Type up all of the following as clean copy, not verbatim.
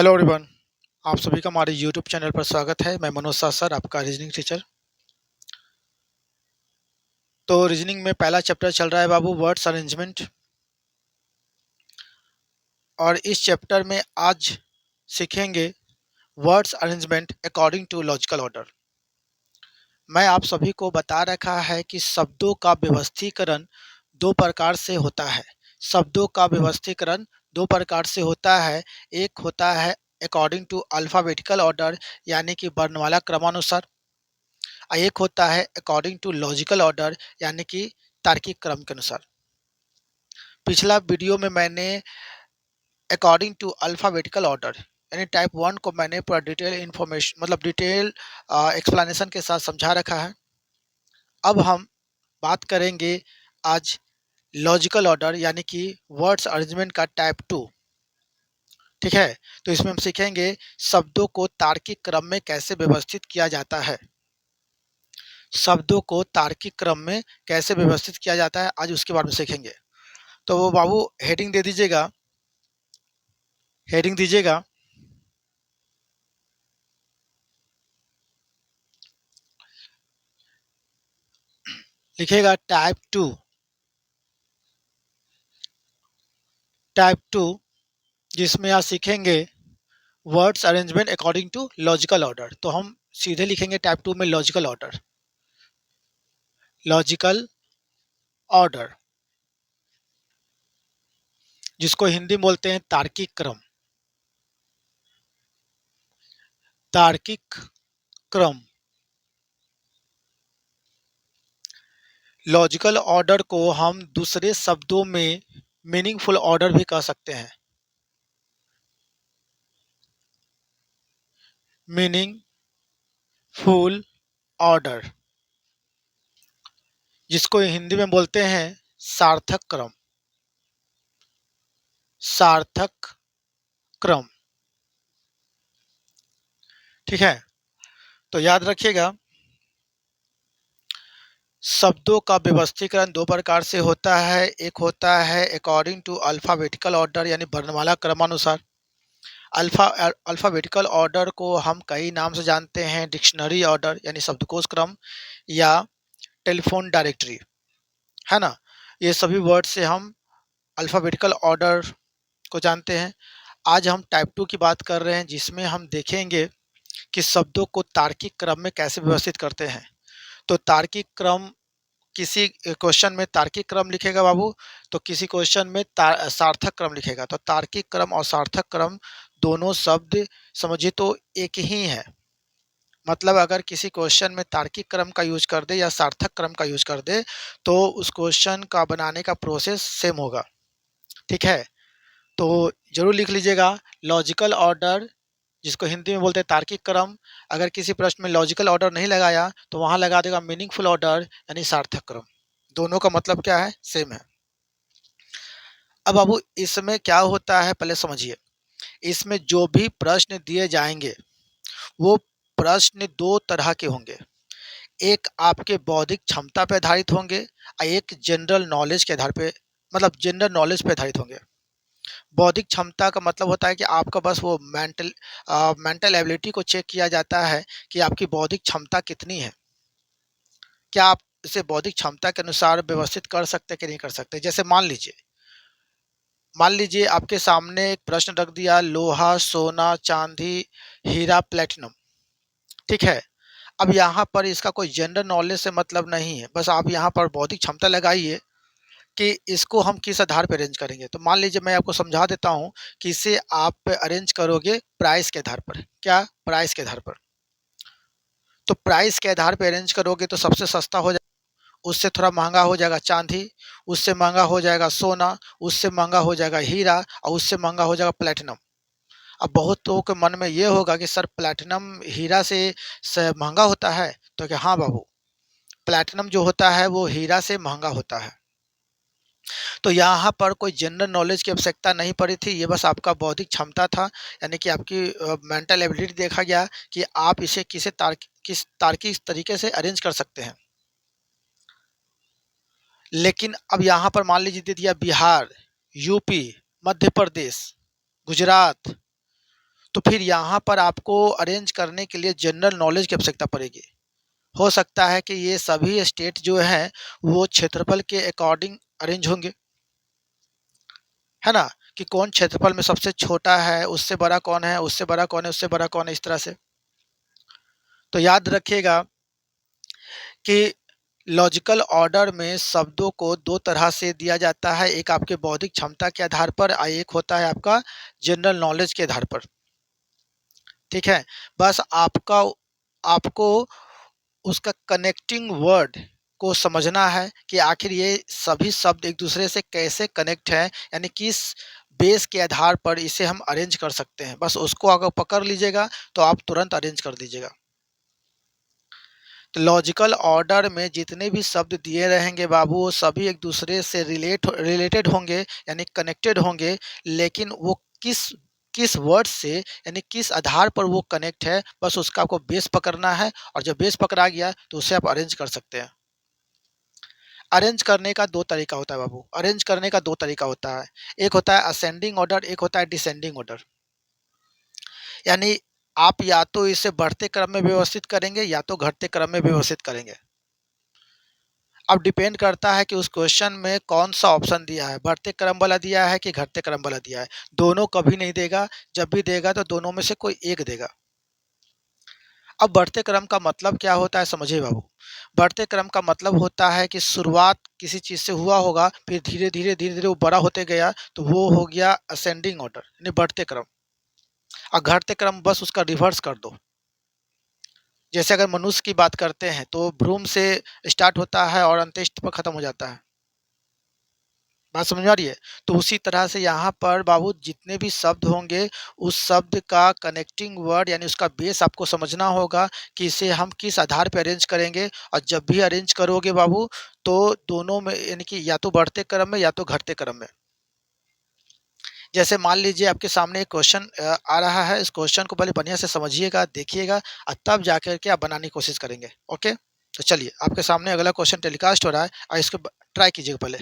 Hello everyone. आप सभी का हमारे यूट्यूब चैनल पर स्वागत है। मैं मनोज शाह सर, आपका रीजनिंग टीचर। तो रीजनिंग में पहला चैप्टर चल रहा है बाबू, वर्ड्स अरेंजमेंट। और इस चैप्टर में आज सीखेंगे words arrangement according to logical order. मैं आप सभी को बता रखा है कि शब्दों का व्यवस्थीकरण दो प्रकार से होता है। शब्दों का व्यवस्थीकरण दो प्रकार से होता है। एक होता है अकॉर्डिंग टू अल्फाबेटिकल ऑर्डर, यानी कि वर्णमाला क्रमानुसार। एक होता है अकॉर्डिंग टू लॉजिकल ऑर्डर, यानी कि तार्किक क्रम के अनुसार। पिछला वीडियो में मैंने अकॉर्डिंग टू अल्फाबेटिकल ऑर्डर यानी टाइप 1 को मैंने पूरा डिटेल इंफॉर्मेशन मतलब डिटेल एक्सप्लेनेशन के साथ समझा रखा है। अब हम बात करेंगे आज लॉजिकल ऑर्डर यानी कि वर्ड्स अरेंजमेंट का टाइप 2। ठीक है, तो इसमें हम सीखेंगे शब्दों को तार्किक क्रम में कैसे व्यवस्थित किया जाता है। शब्दों को तार्किक क्रम में कैसे व्यवस्थित किया जाता है, आज उसके बारे में सीखेंगे। तो वो बाबू हेडिंग दे दीजिएगा, हेडिंग दीजिएगा लिखेगा टाइप 2। टाइप 2 जिसमें आप सीखेंगे words arrangement according to logical order. तो हम सीधे लिखेंगे टाइप 2 में लॉजिकल ऑर्डर। लॉजिकल ऑर्डर जिसको हिंदी में बोलते हैं तार्किक क्रम। तार्किक क्रम। लॉजिकल ऑर्डर को हम दूसरे शब्दों में मीनिंगफुल ऑर्डर भी कह सकते हैं। मीनिंगफुल ऑर्डर जिसको हिंदी में बोलते हैं सार्थक क्रम। सार्थक क्रम। ठीक है, तो याद रखिएगा शब्दों का व्यवस्थीकरण दो प्रकार से होता है। एक होता है अकॉर्डिंग टू अल्फाबेटिकल ऑर्डर यानी वर्णमाला क्रमानुसार। अल्फाबेटिकल ऑर्डर को हम कई नाम से जानते हैं, डिक्शनरी ऑर्डर यानी शब्दकोश क्रम, या टेलीफोन डायरेक्टरी, है ना। ये सभी वर्ड से हम अल्फाबेटिकल ऑर्डर को जानते हैं। आज हम टाइप 2 की बात कर रहे हैं, जिसमें हम देखेंगे कि शब्दों को तार्किक क्रम में कैसे व्यवस्थित करते हैं। तो तार्किक क्रम, किसी क्वेश्चन में तार्किक क्रम लिखेगा बाबू, तो किसी क्वेश्चन में सार्थक क्रम लिखेगा। तो तार्किक क्रम और सार्थक क्रम दोनों शब्द समझिए तो एक ही है। मतलब अगर किसी क्वेश्चन में तार्किक क्रम का यूज कर दे या सार्थक क्रम का यूज कर दे तो उस क्वेश्चन का बनाने का प्रोसेस सेम होगा। ठीक है, तो जरूर लिख लीजिएगा लॉजिकल ऑर्डर जिसको हिंदी में बोलते हैं तार्किक क्रम। अगर किसी प्रश्न में लॉजिकल ऑर्डर नहीं लगाया तो वहां लगा देगा मीनिंगफुल ऑर्डर यानी सार्थक क्रम। दोनों का मतलब क्या है, सेम है। अब बाबू इसमें क्या होता है पहले समझिए। इसमें जो भी प्रश्न दिए जाएंगे वो प्रश्न दो तरह के होंगे। एक आपके बौद्धिक क्षमता पे आधारित होंगे और एक जनरल नॉलेज के आधार पे, मतलब जनरल नॉलेज पे आधारित होंगे। बौद्धिक क्षमता का मतलब होता है कि आपका बस वो मेंटल एबिलिटी को चेक किया जाता है कि आपकी बौद्धिक क्षमता कितनी है, क्या आप इसे बौद्धिक क्षमता के अनुसार व्यवस्थित कर सकते कि नहीं कर सकते। जैसे मान लीजिए आपके सामने एक प्रश्न रख दिया, लोहा, सोना, चांदी, हीरा, प्लेटिनम। ठीक है, अब यहाँ पर इसका कोई जनरल नॉलेज से मतलब नहीं है, बस आप यहाँ पर बौद्धिक क्षमता लगाइए कि इसको हम किस आधार पर अरेंज करेंगे। तो मान लीजिए मैं आपको समझा देता हूँ कि इसे आप अरेंज करोगे प्राइस के आधार पर। क्या, प्राइस के आधार पर। तो प्राइस के आधार पर अरेंज करोगे तो सबसे सस्ता हो जाएगा, उससे थोड़ा महंगा हो जाएगा चांदी, उससे महंगा हो जाएगा सोना, उससे महंगा हो जाएगा हीरा और उससे महंगा हो जाएगा प्लेटिनम। अब बहुत लोगों के मन में ये होगा कि सर प्लेटिनम हीरा से महंगा होता है। तो क्या, हाँ बाबू, प्लेटिनम जो होता है वो हीरा से महंगा होता है। तो यहाँ पर कोई जनरल नॉलेज की आवश्यकता नहीं पड़ी थी, ये बस आपका बौद्धिक क्षमता था, यानी कि आपकी मेंटल एबिलिटी देखा गया कि आप इसे किस तार्किक तरीके से अरेंज कर सकते हैं। लेकिन अब यहाँ पर मान लीजिए दे दिया बिहार, यूपी, मध्य प्रदेश, गुजरात, तो फिर यहाँ पर आपको अरेंज करने के लिए जनरल नॉलेज की आवश्यकता पड़ेगी। हो सकता है कि ये सभी स्टेट जो हैं वो क्षेत्रफल के अकॉर्डिंग अरेंज होंगे, है ना? कि कौन क्षेत्रफल में सबसे छोटा है, उससे बड़ा कौन है, उससे बड़ा कौन है, उससे बड़ा कौन है, इस तरह से। तो याद रखिएगा कि लॉजिकल ऑर्डर में शब्दों को 2 तरह से दिया जाता है, एक आपके बौद्धिक क्षमता के आधार पर और एक होता है आपका जनरल नॉलेज के आधार पर, ठीक है? बस आपको उसका कनेक्टिंग वर्ड को समझना है कि आखिर ये सभी शब्द एक दूसरे से कैसे कनेक्ट हैं, यानी किस बेस के आधार पर इसे हम अरेंज कर सकते हैं। बस उसको अगर पकड़ लीजिएगा तो आप तुरंत अरेंज कर दीजिएगा। तो लॉजिकल ऑर्डर में जितने भी शब्द दिए रहेंगे बाबू, वो सभी एक दूसरे से रिलेटेड होंगे, यानी कनेक्टेड होंगे, लेकिन वो किस किस वर्ड से, यानी किस आधार पर वो कनेक्ट है, बस उसका आपको बेस पकड़ना है। और जब बेस पकड़ा गया तो उसे आप अरेंज कर सकते हैं। अरेंज करने का दो तरीका होता है बाबू, अरेंज करने का दो तरीका होता है। एक होता है असेंडिंग ऑर्डर, एक होता है डिसेंडिंग ऑर्डर। यानी आप या तो इसे बढ़ते क्रम में व्यवस्थित करेंगे या तो घटते क्रम में व्यवस्थित करेंगे। अब डिपेंड करता है कि उस क्वेश्चन में कौन सा ऑप्शन दिया है, बढ़ते क्रम वाला दिया है कि घटते क्रम वाला दिया है। दोनों कभी नहीं देगा, जब भी देगा तो दोनों में से कोई एक देगा। अब बढ़ते क्रम का मतलब क्या होता है समझिए बाबू। बढ़ते क्रम का मतलब होता है कि शुरुआत किसी चीज़ से हुआ होगा, फिर धीरे धीरे वो बड़ा होते गया, तो वो हो गया असेंडिंग ऑर्डर, यानी बढ़ते क्रम। और घटते क्रम बस उसका रिवर्स कर दो। जैसे अगर मनुष्य की बात करते हैं तो भ्रूण से स्टार्ट होता है और अंत्येष्टि पर खत्म हो जाता है। बात समझ में आ रही है? तो उसी तरह से यहाँ पर बाबू जितने भी शब्द होंगे, उस शब्द का कनेक्टिंग वर्ड यानी उसका बेस आपको समझना होगा कि इसे हम किस आधार पे अरेंज करेंगे। और जब भी अरेंज करोगे बाबू, तो दोनों में यानी कि या तो बढ़ते क्रम में या तो घटते क्रम में। जैसे मान लीजिए आपके सामने एक क्वेश्चन आ रहा है, इस क्वेश्चन को पहले बढ़िया से समझिएगा, देखिएगा और तब जाकर के आप बनाने की कोशिश करेंगे। ओके? तो चलिए आपके सामने अगला क्वेश्चन टेलीकास्ट हो रहा है और इसको ट्राई कीजिएगा पहले।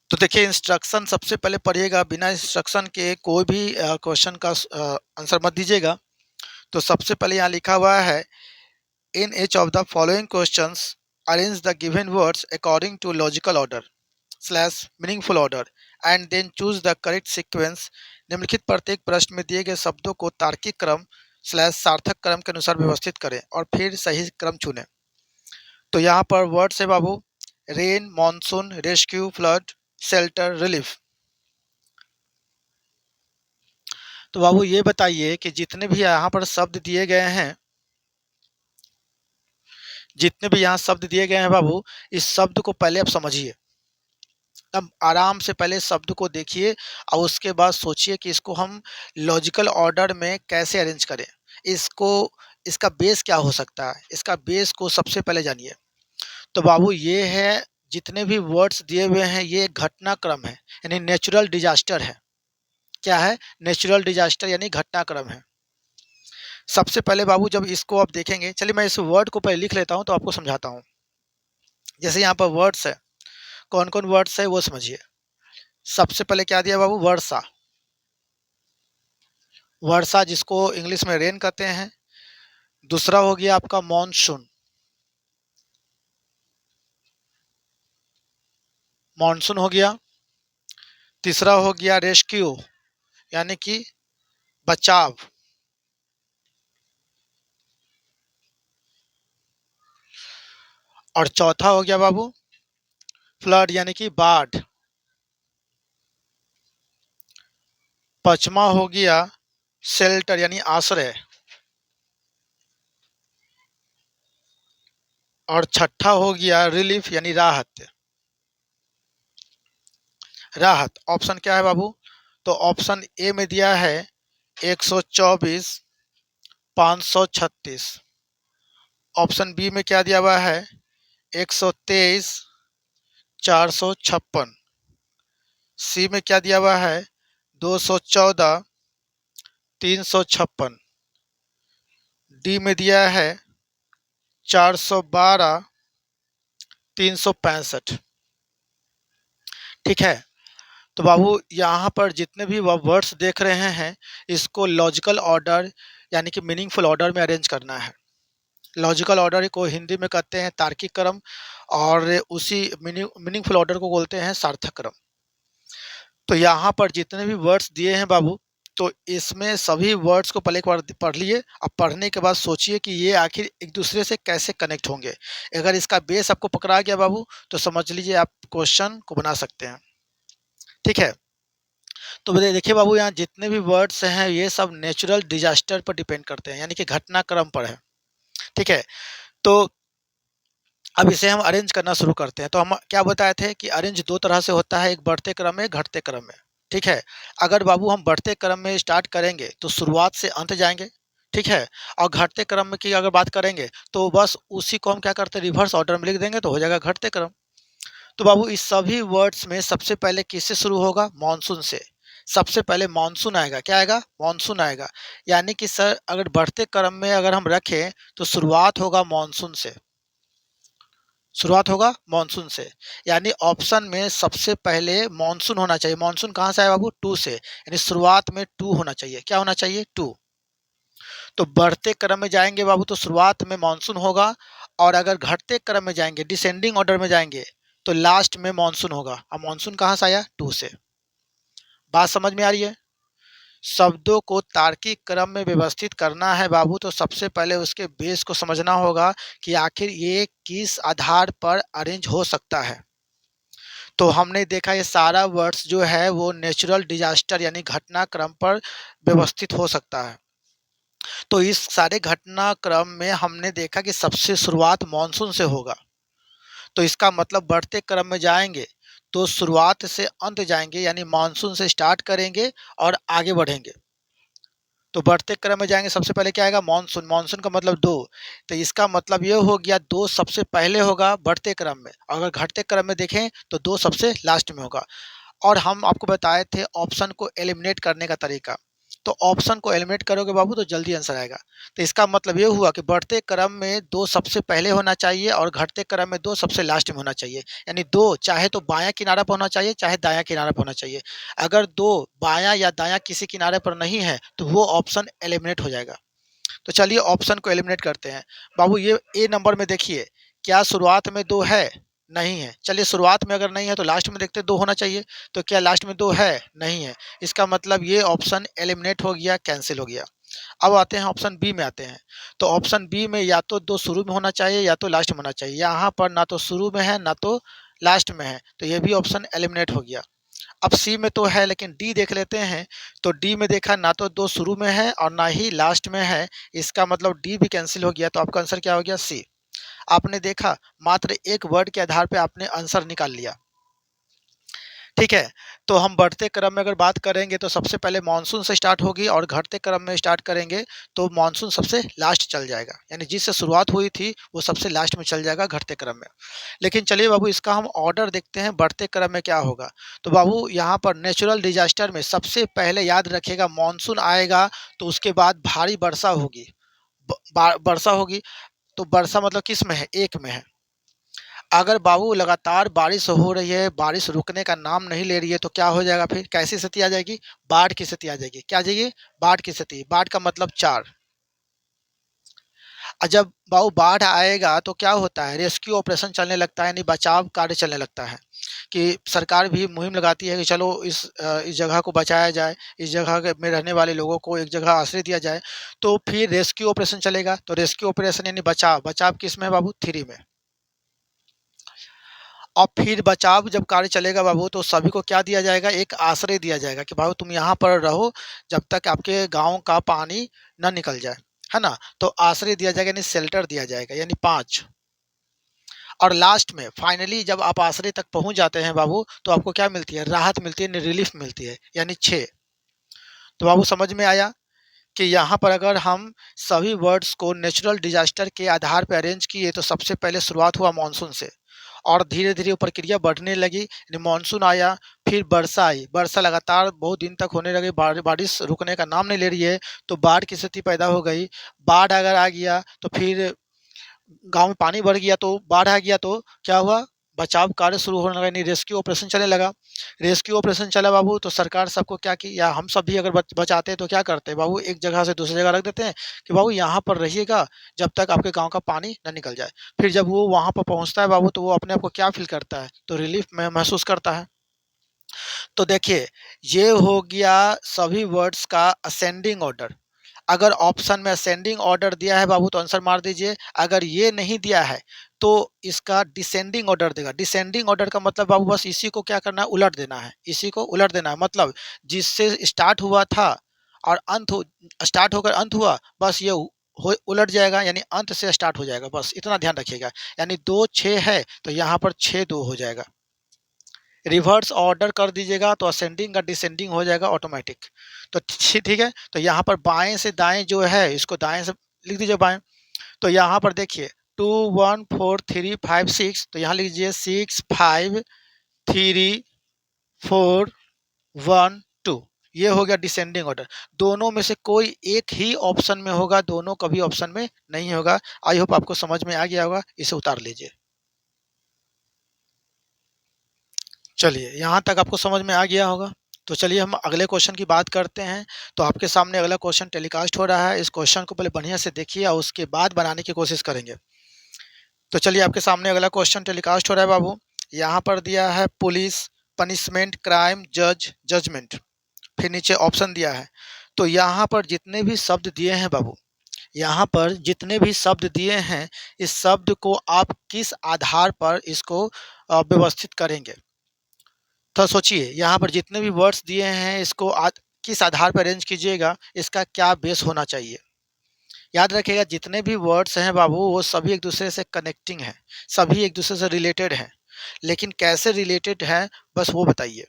तो देखिए इंस्ट्रक्शन सबसे पहले पढ़िएगा, बिना इंस्ट्रक्शन के कोई भी क्वेश्चन का आंसर मत दीजिएगा। तो सबसे पहले यहाँ लिखा हुआ है, in each of the following questions arrange the given words according to logical order slash meaningful order and then choose the correct sequence. निम्नलिखित प्रत्येक प्रश्न में दिए गए शब्दों को तार्किक क्रम स्लैश सार्थक क्रम के अनुसार व्यवस्थित करें और फिर सही क्रम चुनें। तो यहाँ पर वर्ड्स है बाबू, rain, monsoon, rescue, flood, shelter, relief. तो बाबू ये बताइए कि जितने भी यहाँ पर शब्द दिए गए हैं, जितने भी यहाँ शब्द दिए गए हैं बाबू, इस शब्द को पहले आप समझिए। तब आराम से पहले शब्द को देखिए और उसके बाद सोचिए कि इसको हम लॉजिकल ऑर्डर में कैसे अरेंज करें। इसको इसका बेस क्या हो सकता है, इसका बेस को सबसे पहले जानिए। तो बाबू ये है, जितने भी वर्ड्स दिए हुए हैं ये घटनाक्रम है, यानी नेचुरल डिजास्टर है। क्या है? नेचुरल डिजास्टर यानी घटनाक्रम है। सबसे पहले बाबू जब इसको आप देखेंगे, चलिए मैं इस वर्ड को पहले लिख लेता हूँ तो आपको समझाता हूँ। जैसे यहाँ पर वर्ड्स है, कौन कौन वर्ड्स है वो समझिए। सबसे पहले क्या दिया बाबू? वर्षा। वर्षा जिसको इंग्लिश में रेन कहते हैं। दूसरा हो गया आपका मॉनसून। मॉनसून हो गया। तीसरा हो गया रेस्क्यू, यानी कि बचाव। और चौथा हो गया बाबू फ्लड, यानी कि बाढ़। पांचवा हो गया शेल्टर, यानी आश्रय। और छठा हो गया रिलीफ, यानी राहत। राहत ऑप्शन क्या है बाबू? तो ऑप्शन ए में दिया है 124, 536। ऑप्शन बी में क्या दिया हुआ है? 123, 456। सी में क्या दिया हुआ है? 214, 356। डी में दिया है 412, 365। ठीक है। तो बाबू यहाँ पर जितने भी वर्ड्स देख रहे हैं, इसको लॉजिकल ऑर्डर यानी कि मीनिंगफुल ऑर्डर में अरेंज करना है। लॉजिकल ऑर्डर को हिंदी में कहते हैं तार्किक क्रम, और उसी मीनिंगफुल ऑर्डर को बोलते हैं सार्थक क्रम। तो यहाँ पर जितने भी वर्ड्स दिए हैं बाबू, तो इसमें सभी वर्ड्स को पहले एक बार पढ़ लिए। अब पढ़ने के बाद सोचिए कि ये आखिर एक दूसरे से कैसे कनेक्ट होंगे। अगर इसका बेस आपको पकड़ा गया बाबू, तो समझ लीजिए आप क्वेश्चन को बना सकते हैं। ठीक है, तो देखिए बाबू, यहाँ जितने भी वर्ड्स हैं ये सब नेचुरल डिजास्टर पर डिपेंड करते हैं, यानी कि घटनाक्रम पर है। ठीक है, तो अब इसे हम अरेंज करना शुरू करते हैं। तो हम क्या बताए थे कि अरेंज दो तरह से होता है, एक बढ़ते क्रम में, घटते क्रम में। ठीक है, अगर बाबू हम बढ़ते क्रम में स्टार्ट करेंगे तो शुरुआत से अंत जाएंगे। ठीक है, और घटते क्रम में की अगर बात करेंगे तो बस उसी को हम क्या करते हैं, रिवर्स ऑर्डर में लिख देंगे तो हो जाएगा घटते क्रम। तो बाबू इस सभी वर्ड्स में सबसे पहले किससे शुरू होगा, मानसून से। सबसे पहले मानसून आएगा। क्या आएगा, मानसून आएगा। यानी कि सर अगर बढ़ते क्रम में अगर हम रखें तो शुरुआत होगा मानसून से, शुरुआत होगा मानसून से। यानी ऑप्शन में सबसे पहले मानसून होना चाहिए। मानसून कहाँ से आया बाबू, टू से, यानी शुरुआत में टू होना चाहिए। क्या होना चाहिए, टू। तो बढ़ते क्रम में जाएंगे बाबू तो शुरुआत में मानसून होगा, और अगर घटते क्रम में जाएंगे, डिसेंडिंग ऑर्डर में जाएंगे, तो लास्ट में मानसून होगा। अब मानसून कहाँ से आया, टू से। बात समझ में आ रही है। शब्दों को तार्किक क्रम में व्यवस्थित करना है बाबू, तो सबसे पहले उसके बेस को समझना होगा कि आखिर ये किस आधार पर अरेंज हो सकता है। तो हमने देखा ये सारा वर्ड्स जो है वो नेचुरल डिजास्टर यानी घटनाक्रम पर व्यवस्थित हो सकता है। तो इस सारे घटनाक्रम में हमने देखा कि सबसे शुरुआत मानसून से होगा। तो इसका मतलब बढ़ते क्रम में जाएंगे तो शुरुआत से अंत जाएंगे, यानी मानसून से स्टार्ट करेंगे और आगे बढ़ेंगे। तो बढ़ते क्रम में जाएंगे, सबसे पहले क्या आएगा, मानसून। मानसून का मतलब दो, तो इसका मतलब ये हो गया दो सबसे पहले होगा बढ़ते क्रम में। अगर घटते क्रम में देखें तो दो सबसे लास्ट में होगा। और हम आपको बताए थे ऑप्शन को एलिमिनेट करने का तरीका। तो ऑप्शन को एलिमिनेट करोगे बाबू तो जल्दी आंसर आएगा। तो इसका मतलब ये हुआ कि बढ़ते क्रम में दो सबसे पहले होना चाहिए और घटते क्रम में दो सबसे लास्ट में होना चाहिए। यानी दो चाहे तो बायां किनारा पर होना चाहिए, चाहे दायां किनारा पर होना चाहिए। अगर दो बायां या दायां किसी किनारे पर नहीं है तो वो ऑप्शन एलिमिनेट हो जाएगा। तो चलिए ऑप्शन को एलिमिनेट करते हैं। बाबू ये ए नंबर में देखिए, क्या शुरुआत में दो है, नहीं है। चलिए शुरुआत में अगर नहीं है तो लास्ट में देखते दो होना चाहिए। तो क्या लास्ट में दो है, नहीं है। इसका मतलब ये ऑप्शन एलिमिनेट हो गया, कैंसिल हो गया। अब आते हैं ऑप्शन बी में आते हैं। तो ऑप्शन बी में या तो दो शुरू में होना चाहिए या तो लास्ट में होना चाहिए। यहाँ पर ना तो शुरू में है ना तो लास्ट में है, तो ये भी ऑप्शन एलिमिनेट हो गया। अब सी में तो है, लेकिन डी देख लेते हैं। तो डी में देखा ना तो दो शुरू में है और ना ही लास्ट में है, इसका मतलब डी भी कैंसिल हो गया। तो आपका आंसर क्या हो गया, सी। आपने देखा मात्र एक वर्ड के आधार पे आपने आंसर निकाल लिया। ठीक है, तो हम बढ़ते क्रम में अगर बात करेंगे तो सबसे पहले मानसून से स्टार्ट होगी, और घटते क्रम में स्टार्ट करेंगे तो मानसून सबसे लास्ट चल जाएगा। यानी जिससे शुरुआत हुई थी वो सबसे लास्ट में चल जाएगा घटते क्रम में। लेकिन चलिए बाबू इसका हम ऑर्डर देखते हैं, बढ़ते क्रम में क्या होगा। तो बाबू यहाँ पर नेचुरल डिजास्टर में सबसे पहले याद रखेगा मानसून आएगा, तो उसके बाद भारी वर्षा होगी। वर्षा होगी, तो वर्षा मतलब किस में है, एक में है। अगर बाबू लगातार बारिश हो रही है, बारिश रुकने का नाम नहीं ले रही है, तो क्या हो जाएगा, फिर कैसी स्थिति आ जाएगी, बाढ़ की स्थिति आ जाएगी। क्या आ जाएगी, बाढ़ की स्थिति। बाढ़ का मतलब चार। और जब बाबू बाढ़ आएगा तो क्या होता है, रेस्क्यू ऑपरेशन चलने लगता है, यानी बचाव कार्य चलने लगता है। कि सरकार भी मुहिम लगाती है कि चलो इस जगह को बचाया जाए, इस जगह में रहने वाले लोगों को एक जगह आश्रय दिया जाए। तो फिर रेस्क्यू ऑपरेशन चलेगा। तो रेस्क्यू ऑपरेशन यानी बचाव। बचाव किस में है बाबू, थ्री में। और फिर बचाव जब कार्य चलेगा बाबू तो सभी को क्या दिया जाएगा, एक आश्रय दिया जाएगा कि बाबू तुम यहाँ पर रहो जब तक आपके गांव का पानी न निकल जाए, है ना। तो आश्रय दिया जाएगा यानी शेल्टर दिया जाएगा, यानी पांच। और लास्ट में फाइनली जब आप आश्रय तक पहुंच जाते हैं बाबू तो आपको क्या मिलती है, राहत मिलती है, रिलीफ मिलती है, यानी छः। तो बाबू समझ में आया कि यहाँ पर अगर हम सभी वर्ड्स को नेचुरल डिजास्टर के आधार पर अरेंज किए तो सबसे पहले शुरुआत हुआ मानसून से, और धीरे धीरे प्रक्रिया बढ़ने लगी, यानी मानसून आया, फिर वर्षा आई, वर्षा लगातार बहुत दिन तक होने लगी, बारिश रुकने का नाम नहीं ले रही है, तो बाढ़ की स्थिति पैदा हो गई। बाढ़ अगर आ गया तो फिर गांव में पानी बढ़ गया, तो बाढ़ आ गया तो क्या हुआ, बचाव कार्य शुरू होने लगा, यानी रेस्क्यू ऑपरेशन चलने लगा। रेस्क्यू ऑपरेशन चला बाबू, तो सरकार सबको क्या की, या हम सब भी अगर बचाते हैं तो क्या करते हैं बाबू, एक जगह से दूसरी जगह रख देते हैं कि बाबू यहाँ पर रहिएगा जब तक आपके गांव का पानी न निकल जाए। फिर जब वो वहां पर पहुंचता है बाबू, तो वो अपने आप को क्या फील करता है, तो रिलीफ में महसूस करता है। तो देखिए, ये हो गया सभी वर्ड्स का असेंडिंग ऑर्डर। अगर ऑप्शन में असेंडिंग ऑर्डर दिया है बाबू तो आंसर मार दीजिए, अगर ये नहीं दिया है तो इसका डिसेंडिंग ऑर्डर देगा। डिसेंडिंग ऑर्डर का मतलब बाबू बस इसी को क्या करना है, उलट देना है, इसी को उलट देना है। मतलब जिससे स्टार्ट हुआ था और स्टार्ट होकर अंत हुआ, बस ये उलट जाएगा, यानी अंत से स्टार्ट हो जाएगा, बस इतना ध्यान रखिएगा। यानी 2 6 है तो यहाँ पर 6 2 हो जाएगा। रिवर्स ऑर्डर कर दीजिएगा तो असेंडिंग का डिसेंडिंग हो जाएगा ऑटोमेटिक। तो ठीक है, तो यहाँ पर बाएं से दाएं जो है इसको दाएं से लिख दीजिए बाएं। तो यहाँ पर देखिए 2 1 4 3 5 6, तो यहाँ लीजिए 6 5 3 4 1 2। ये हो गया डिसेंडिंग ऑर्डर। दोनों में से कोई एक ही ऑप्शन में होगा, दोनों कभी ऑप्शन में नहीं होगा। आई होप आपको समझ में आ गया होगा, इसे उतार लीजिए। चलिए, यहाँ तक आपको समझ में आ गया होगा। तो चलिए हम अगले क्वेश्चन की बात करते हैं। तो आपके सामने अगला क्वेश्चन टेलीकास्ट हो रहा है। इस क्वेश्चन को पहले बढ़िया से देखिए और उसके बाद बनाने की कोशिश करेंगे। तो चलिए आपके सामने अगला क्वेश्चन टेलीकास्ट हो रहा है बाबू। यहाँ पर दिया है पुलिस, पनिशमेंट, क्राइम, जज, जजमेंट। फिर नीचे ऑप्शन दिया है। तो यहाँ पर जितने भी शब्द दिए हैं बाबू, यहाँ पर जितने भी शब्द दिए हैं, इस शब्द को आप किस आधार पर इसको व्यवस्थित करेंगे। तो सोचिए, यहाँ पर जितने भी वर्ड्स दिए हैं इसको किस आधार पर अरेंज कीजिएगा, इसका क्या बेस होना चाहिए। याद रखिएगा, जितने भी वर्ड्स हैं बाबू वो सभी एक दूसरे से कनेक्टिंग हैं, सभी एक दूसरे से रिलेटेड हैं, लेकिन कैसे रिलेटेड हैं बस वो बताइए।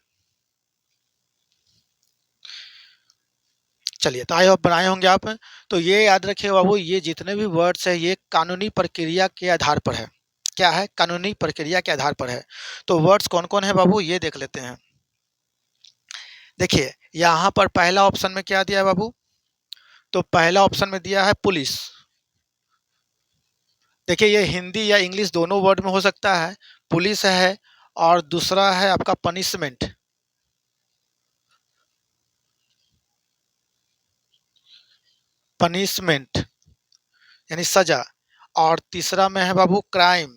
चलिए, तो आई होप बनाए होंगे आप। तो ये याद रखिए बाबू, ये जितने भी वर्ड्स हैं ये कानूनी प्रक्रिया के आधार पर है। क्या है, कानूनी प्रक्रिया के आधार पर है। तो वर्ड्स कौन कौन है बाबू, ये देख लेते हैं। देखिए, यहाँ पर पहला ऑप्शन में क्या दिया है बाबू, तो पहला ऑप्शन में दिया है पुलिस। देखिए, ये हिंदी या इंग्लिश दोनों वर्ड में हो सकता है। पुलिस है और दूसरा है आपका पनिशमेंट, पनिशमेंट यानी सजा। और तीसरा में है बाबू क्राइम,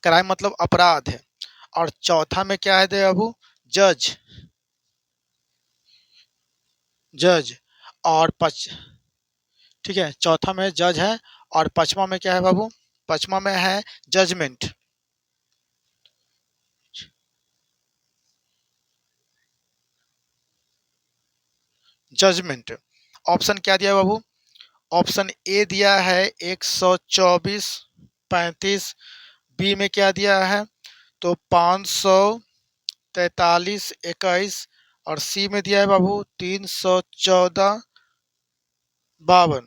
क्राइम मतलब अपराध है। और चौथा में क्या है दे बाबू, जज, जज। और ठीक है, चौथा में जज है। और पांचवा में क्या है बाबू, पांचवा में है जजमेंट। जजमेंट ऑप्शन क्या दिया बाबू, ऑप्शन ए दिया है 124 35, बी में क्या दिया है तो 543 21, और सी में दिया है बाबू 314 52,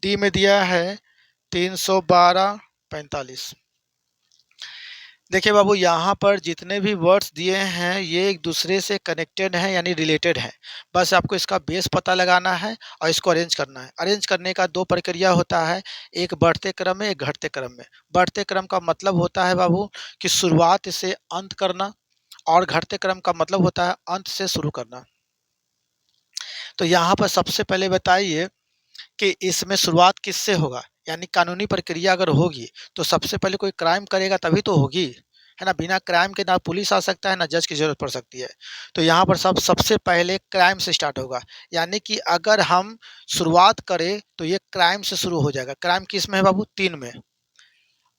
डी में दिया है 312 45। देखिए बाबू, यहाँ पर जितने भी वर्ड्स दिए हैं ये एक दूसरे से कनेक्टेड हैं, यानी रिलेटेड हैं। बस आपको इसका बेस पता लगाना है और इसको अरेंज करना है। अरेंज करने का 2 प्रक्रिया होता है, एक बढ़ते क्रम में, एक घटते क्रम में। बढ़ते क्रम का मतलब होता है बाबू कि शुरुआत से अंत करना, और घटते क्रम का मतलब होता है अंत से शुरू करना। तो यहाँ पर सबसे पहले बताइए कि इसमें शुरुआत किससे होगा, यानी कानूनी प्रक्रिया अगर होगी तो सबसे पहले कोई क्राइम करेगा तभी तो होगी, है ना। बिना क्राइम के ना पुलिस आ सकता है ना जज की जरूरत पड़ सकती है। तो यहाँ पर सबसे पहले क्राइम से स्टार्ट होगा, यानी कि अगर हम शुरुआत करें तो ये क्राइम से शुरू हो जाएगा। क्राइम किस में है बाबू, 3 में।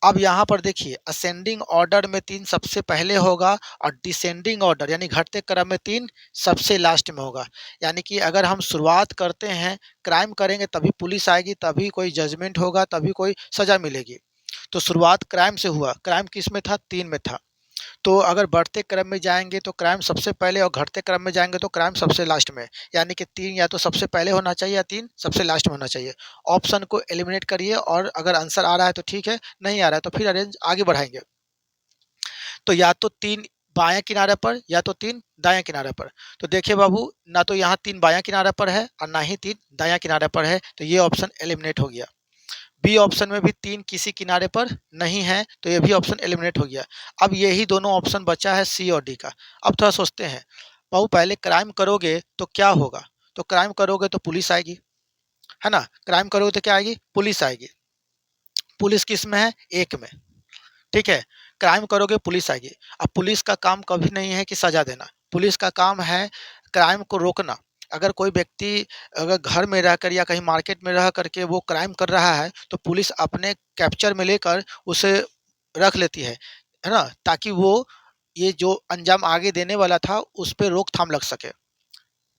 अब यहाँ पर देखिए, असेंडिंग ऑर्डर में 3 सबसे पहले होगा, और डिसेंडिंग ऑर्डर यानी घटते क्रम में 3 सबसे लास्ट में होगा। यानी कि अगर हम शुरुआत करते हैं, क्राइम करेंगे तभी पुलिस आएगी, तभी कोई जजमेंट होगा, तभी कोई सजा मिलेगी। तो शुरुआत क्राइम से हुआ, क्राइम किस में था, 3 में था। तो अगर बढ़ते क्रम में जाएंगे तो क्राइम सबसे पहले, और घटते क्रम में जाएंगे तो क्राइम सबसे लास्ट में। यानी कि 3 या तो सबसे पहले होना चाहिए या 3 सबसे लास्ट में होना चाहिए। ऑप्शन को एलिमिनेट करिए, और अगर आंसर आ रहा है तो ठीक है, नहीं आ रहा है तो फिर अरेंज आगे बढ़ाएंगे। तो या तो 3 बाएं किनारे पर या तो 3 दाएं किनारे पर। तो देखिए बाबू, ना तो यहाँ 3 बाएं किनारे पर है और ना ही 3 दाएं किनारे पर है, तो ये ऑप्शन एलिमिनेट हो गया। बी ऑप्शन में भी 3 किसी किनारे पर नहीं है, तो ये भी ऑप्शन एलिमिनेट हो गया। अब यही दोनों ऑप्शन बचा है सी और डी का। अब थोड़ा सोचते हैं, बाबू पहले क्राइम करोगे तो क्या होगा? तो क्राइम करोगे तो पुलिस आएगी, है ना? क्राइम करोगे तो क्या आएगी? पुलिस आएगी। पुलिस किस में है? एक में, ठीक है? क्राइम करोगे पुलिस आएगी। अब पुलिस का काम कभी नहीं है कि सजा देना, पुलिस का काम है क्राइम को रोकना। अगर कोई व्यक्ति अगर घर में रहकर या कहीं मार्केट में रह करके वो क्राइम कर रहा है, तो पुलिस अपने कैप्चर में लेकर उसे रख लेती है ना? ताकि वो ये जो अंजाम आगे देने वाला था, उस पे रोकथाम लग सके।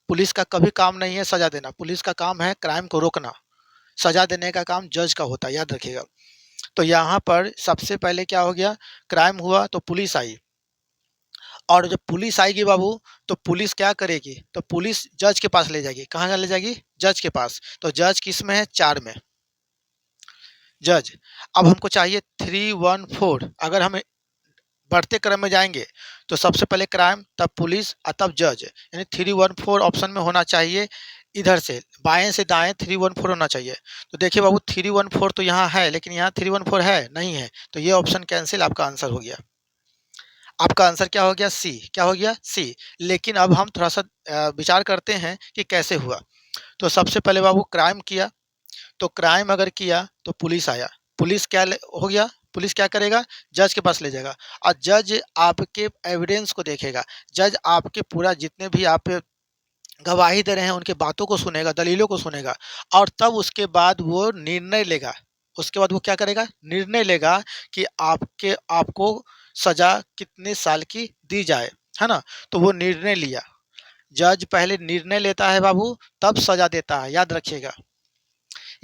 पुलिस का कभी काम नहीं है सजा देना, पुलिस का काम है क्राइम को रोकना। सजा देने का काम जज का होता है, याद रखिएगा। तो यहाँ पर सबसे पहले क्या हो गया? क्राइम हुआ तो पुलिस आई, और जब पुलिस आएगी बाबू, तो पुलिस क्या करेगी? तो पुलिस जज के पास ले जाएगी। कहाँ ले जाएगी? जज के पास। तो जज किस में है? 4 में, जज। अब हमको चाहिए 314। अगर हम बढ़ते क्रम में जाएंगे तो सबसे पहले क्राइम, तब पुलिस और तब जज, यानी 314 ऑप्शन में होना चाहिए। इधर से बाएं से दाएं 314 होना चाहिए। तो देखिए बाबू 314 तो यहाँ है, लेकिन यहाँ 314 है नहीं है, तो ये ऑप्शन कैंसिल, आपका आंसर हो गया। आपका आंसर क्या हो गया? सी। क्या हो गया? सी। लेकिन अब हम थोड़ा सा विचार करते हैं कि कैसे हुआ। तो सबसे पहले बाबू क्राइम किया, तो क्राइम अगर किया तो पुलिस आया, पुलिस हो गया? पुलिस क्या करेगा? जज के पास ले जाएगा, और जज आपके एविडेंस को देखेगा। जज आपके पूरा जितने भी आप गवाही दे रहे हैं उनके बातों को सुनेगा, दलीलों को सुनेगा, और तब उसके बाद वो निर्णय लेगा। उसके बाद वो क्या करेगा? निर्णय लेगा कि आपको सजा कितने साल की दी जाए, है ना? तो वो निर्णय लिया। जज पहले निर्णय लेता है बाबू, तब सजा देता है, याद रखिएगा।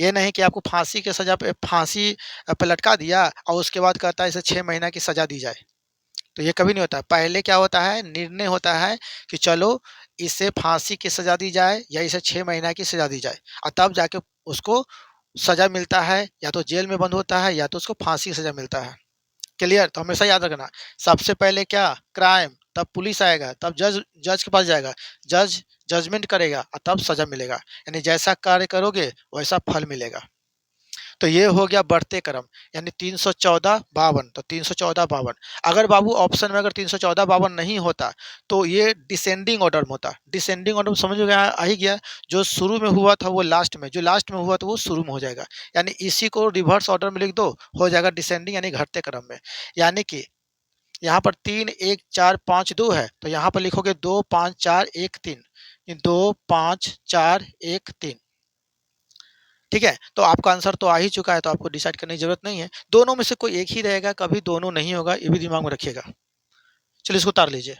ये नहीं कि आपको फांसी के सजा पे फांसी पे लटका दिया और उसके बाद कहता है इसे 6 महीना की सजा दी जाए, तो ये कभी नहीं होता। पहले क्या होता है? निर्णय होता है कि चलो इसे फांसी की सजा दी जाए या इसे 6 महीना की सजा दी जाए, और तब जाके उसको सजा मिलता है, या तो जेल में बंद होता है या तो उसको फांसी की सजा मिलता है। क्लियर? तो हमेशा याद रखना, सबसे पहले क्या? क्राइम, तब पुलिस आएगा, तब जज जज के पास जाएगा, जज जजमेंट करेगा और तब सजा मिलेगा। यानी जैसा कार्य करोगे वैसा फल मिलेगा। तो ये हो गया बढ़ते क्रम, यानी 314 52। तो 314 52। अगर बाबू ऑप्शन में अगर 314 52 नहीं होता, तो ये डिसेंडिंग ऑर्डर में होता। डिसेंडिंग ऑर्डर में समझ में आ ही गया, जो शुरू में हुआ था वो लास्ट में, जो लास्ट में हुआ था वो शुरू में हो जाएगा। यानी इसी को रिवर्स ऑर्डर में लिख दो, हो जाएगा डिसेंडिंग, यानी घटते क्रम में। यानी कि यहाँ पर 3 1 4 5 2 है, तो यहाँ पर लिखोगे 2 5 4 1 3, 2 5 4 1 3। ठीक है? तो आपका आंसर तो आ ही चुका है, तो आपको डिसाइड करने की ज़रूरत नहीं है। दोनों में से कोई एक ही रहेगा, कभी दोनों नहीं होगा, ये भी दिमाग में रखिएगा। चलिए इसको उतार लीजिए।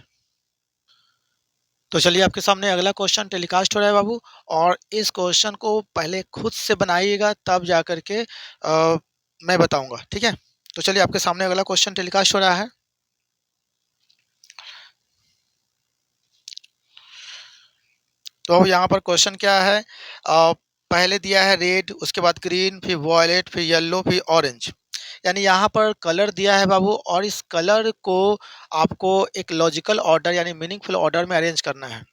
तो चलिए आपके सामने अगला क्वेश्चन टेलीकास्ट हो रहा है बाबू, और इस क्वेश्चन को पहले खुद से बनाइएगा, तब जा कर के मैं बताऊँगा, ठीक है? तो चलिए आपके सामने अगला क्वेश्चन टेलीकास्ट हो रहा है। तो अब यहाँ पर क्वेश्चन क्या है? पहले दिया है रेड, उसके बाद ग्रीन, फिर वॉयलेट, फिर येलो, फिर ऑरेंज। यानी यहाँ पर कलर दिया है बाबू, और इस कलर को आपको एक लॉजिकल ऑर्डर यानी मीनिंगफुल ऑर्डर में अरेंज करना है।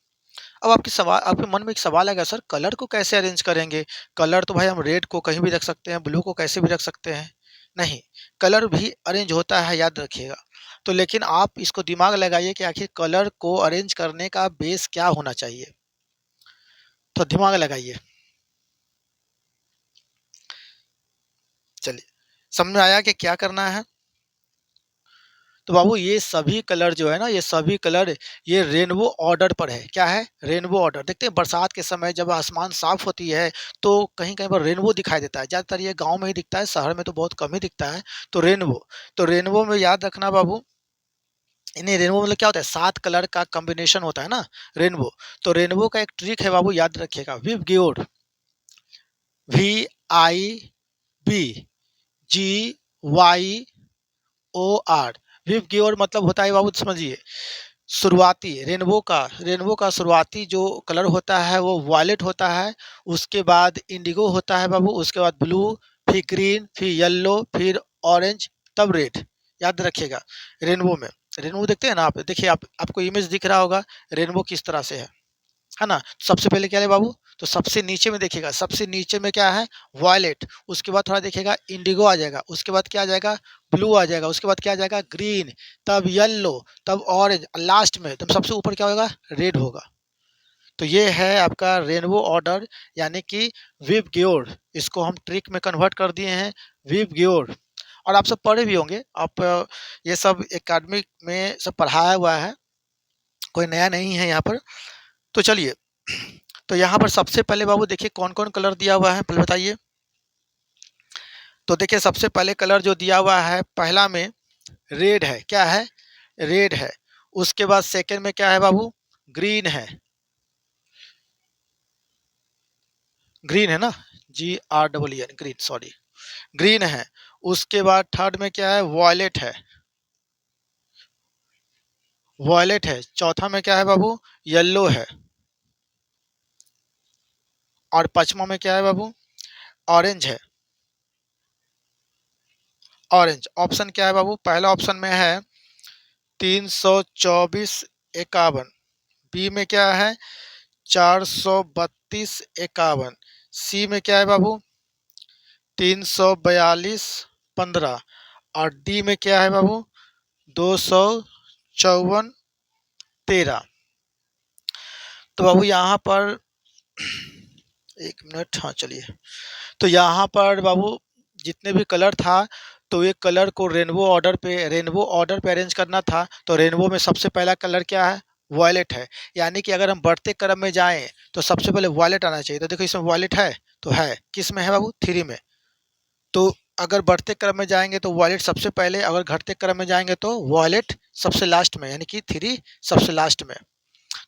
अब आपके मन में एक सवाल आएगा, सर कलर को कैसे अरेंज करेंगे? कलर तो भाई हम रेड को कहीं भी रख सकते हैं, ब्लू को कैसे भी रख सकते हैं। नहीं, कलर भी अरेंज होता है, याद रखिएगा। तो लेकिन आप इसको दिमाग लगाइए कि आखिर कलर को अरेंज करने का बेस क्या होना चाहिए, तो दिमाग लगाइए। चलिए, समझ में आया कि क्या करना है? तो बाबू ये सभी कलर जो है ना, ये सभी कलर ये रेनबो ऑर्डर पर है। क्या है? Rainbow order. देखते हैं बरसात के समय जब आसमान साफ होती है, तो कहीं-कहीं पर रेनबो दिखाई देता है। ज़्यादातर ये गाँव में ही दिखता है, शहर में तो बहुत कम ही दिखता है। तो रेनबो में याद रखना बाबू, इन्हें रेनबो मतलब क्या होता है? 7 कलर का कॉम्बिनेशन होता है ना, रेनबो। तो रेनबो का एक ट्रिक है बाबू, याद रखिएगा, विबग्योर, VIBGYOR। विबग्योर मतलब होता है बाबू, समझिए, शुरुआती रेनबो का शुरुआती जो कलर होता है वो वॉयलेट होता है, उसके बाद इंडिगो होता है बाबू, उसके बाद ब्लू, फिर ग्रीन, फिर येलो, फिर ऑरेंज, तब रेड। याद रखिएगा। रेनबो में, रेनबो देखते हैं ना आप, देखिए आपको इमेज दिख रहा होगा रेनबो किस तरह से है। है ना? सबसे पहले क्या है बाबू? तो सबसे नीचे में देखिएगा, सबसे नीचे में क्या है? वायलेट, उसके बाद थोड़ा देखिएगा इंडिगो आ जाएगा, उसके बाद क्या आ जाएगा? ब्लू आ जाएगा, उसके बाद क्या आ जाएगा? ग्रीन, तब येलो, तब ऑरेंज, लास्ट में तब सबसे ऊपर क्या होगा? रेड होगा। तो ये है आपका रेनबो ऑर्डर, यानी कि विबग्योर। इसको हम ट्रिक में कन्वर्ट कर दिए हैं, विबग्योर। और आप सब पढ़े भी होंगे, आप ये सब एकेडमिक में सब पढ़ाया हुआ है, कोई नया नहीं है यहाँ पर। तो चलिए, तो यहाँ पर सबसे पहले बाबू देखिए कौन-कौन कलर दिया हुआ है, पहले बताइए? तो देखिए सबसे पहले कलर जो दिया हुआ है, पहला में रेड है, क्या है? रेड है। उसके बाद सेकंड में क्या है बाबू? ग्रीन है। ग्रीन है ना? GREEN, ग्रीन, सॉरी, ग्रीन है। उसके बाद थर्ड में क्या है? वॉयलेट है। वॉयलेट है। चौथा में क्या है बाबू? येलो है। और पांचवा में क्या है बाबू? ऑरेंज है। ऑरेंज। ऑप्शन क्या है बाबू? पहला ऑप्शन में है 324 51। बी में क्या है? 432 51। सी में क्या है बाबू? 342 15। और डी में क्या है बाबू? 254 13। तो बाबू यहाँ पर एक मिनट, हाँ चलिए। तो यहाँ पर बाबू जितने भी कलर था, तो ये कलर को रेनबो ऑर्डर पे अरेंज करना था। तो रेनबो में सबसे पहला कलर क्या है? वॉयलेट है। यानी कि अगर हम बढ़ते क्रम में जाएं तो सबसे पहले वॉयलेट आना चाहिए। तो देखो इसमें वॉयलेट है, तो है किस में है बाबू? थ्री में। तो अगर बढ़ते क्रम में जाएंगे तो वॉयलेट सबसे पहले, अगर घटते क्रम में जाएंगे तो वॉयलेट सबसे लास्ट में, यानी कि थ्री सबसे लास्ट में।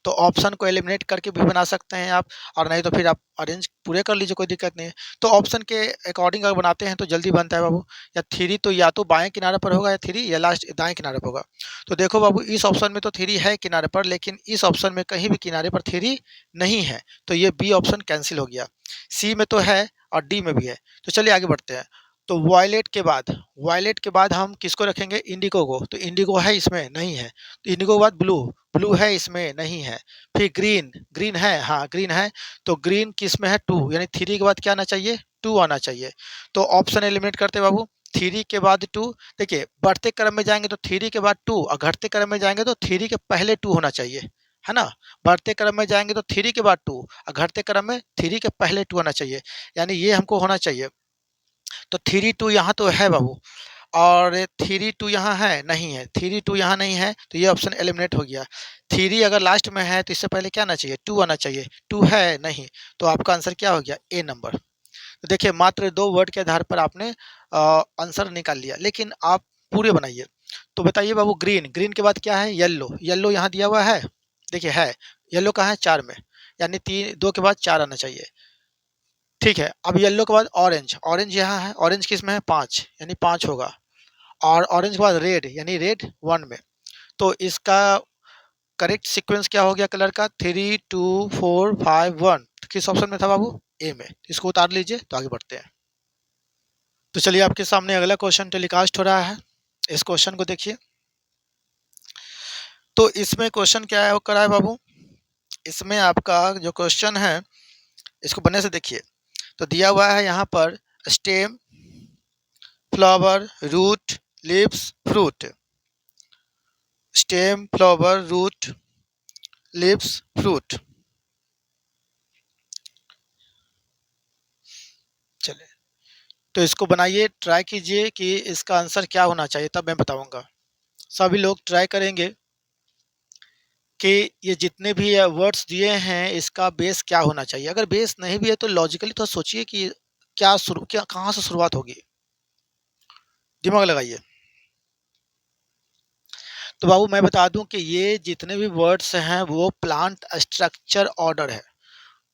तो ऑप्शन को एलिमिनेट करके भी बना सकते हैं आप, और नहीं तो फिर आप अरेंज पूरे कर लीजिए, कोई दिक्कत नहीं है। तो ऑप्शन के अकॉर्डिंग अगर बनाते हैं तो जल्दी बनता है बाबू। या थ्री तो या तो बाएं किनारे पर होगा, या थ्री या लास्ट दाएं किनारे पर होगा। तो देखो बाबू, इस ऑप्शन में तो थ्री है किनारे पर, लेकिन इस ऑप्शन में कहीं भी किनारे पर थ्री नहीं है। तो ये बी ऑप्शन कैंसिल हो गया। सी में तो है और डी में भी है। तो चलिए आगे बढ़ते हैं। तो वॉयलेट के बाद हम किसको रखेंगे? इंडिगो को। तो इंडिगो है इसमें? नहीं है। तो इंडिगो के बाद ब्लू, ब्लू है इसमें? नहीं है। फिर ग्रीन, ग्रीन है? हाँ ग्रीन है। तो ग्रीन किस में है? टू, यानी थ्री के बाद क्या आना चाहिए? टू आना चाहिए। तो ऑप्शन एलिमिनेट करते हैं बाबू। थ्री के बाद टू। देखिए बढ़ते क्रम में जाएंगे तो थ्री के बाद टू, और घटते क्रम में जाएंगे तो थ्री के पहले टू होना चाहिए, है ना? बढ़ते क्रम में जाएंगे तो थ्री के बाद टू, और घटते क्रम में थ्री के पहले टू होना चाहिए, यानी ये हमको होना चाहिए। तो थ्री टू यहाँ तो है बाबू, और थ्री टू यहाँ है? नहीं है। थ्री टू यहाँ नहीं है, तो ये ऑप्शन एलिमिनेट हो गया। थ्री अगर लास्ट में है तो इससे पहले क्या आना चाहिए? टू आना चाहिए। टू है? नहीं। तो आपका आंसर क्या हो गया? ए नंबर। तो देखिए मात्र दो वर्ड के आधार पर आपने आंसर निकाल लिया, लेकिन आप पूरे बनाइए। तो बताइए बाबू, ग्रीन, ग्रीन के बाद क्या है? येलो, येलो यहाँ दिया हुआ है, देखिए है। येलो कहाँ है? चार में, यानी तीन, दो के बाद चार आना चाहिए। ठीक है। अब येलो के बाद ऑरेंज, ऑरेंज यहाँ है। ऑरेंज किस में है? पाँच, यानी पाँच होगा। और ऑरेंज के बाद रेड, यानी रेड वन में। तो इसका करेक्ट सीक्वेंस क्या हो गया कलर का? Three two four five one. किस ऑप्शन में था बाबू? ए में। इसको उतार लीजिए, तो आगे बढ़ते हैं। तो चलिए आपके सामने अगला क्वेश्चन टेलीकास्ट हो रहा है। इस क्वेश्चन को देखिए। तो इसमें क्वेश्चन क्या है करा है बाबू? इसमें आपका जो क्वेश्चन है, इसको बनने से देखिए। तो दिया हुआ है यहाँ पर stem, flower, root, leaves, fruit. Stem, flower, root, leaves, fruit. चलिए, तो इसको बनाइए, ट्राई कीजिए कि इसका आंसर क्या होना चाहिए, तब मैं बताऊंगा। सभी लोग ट्राई करेंगे कि ये जितने भी वर्ड्स दिए हैं इसका बेस क्या होना चाहिए। अगर बेस नहीं भी है तो लॉजिकली तो सोचिए कि क्या कहाँ से शुरुआत होगी, दिमाग लगाइए। तो बाबू मैं बता दूं कि ये जितने भी वर्ड्स हैं वो प्लांट स्ट्रक्चर ऑर्डर है।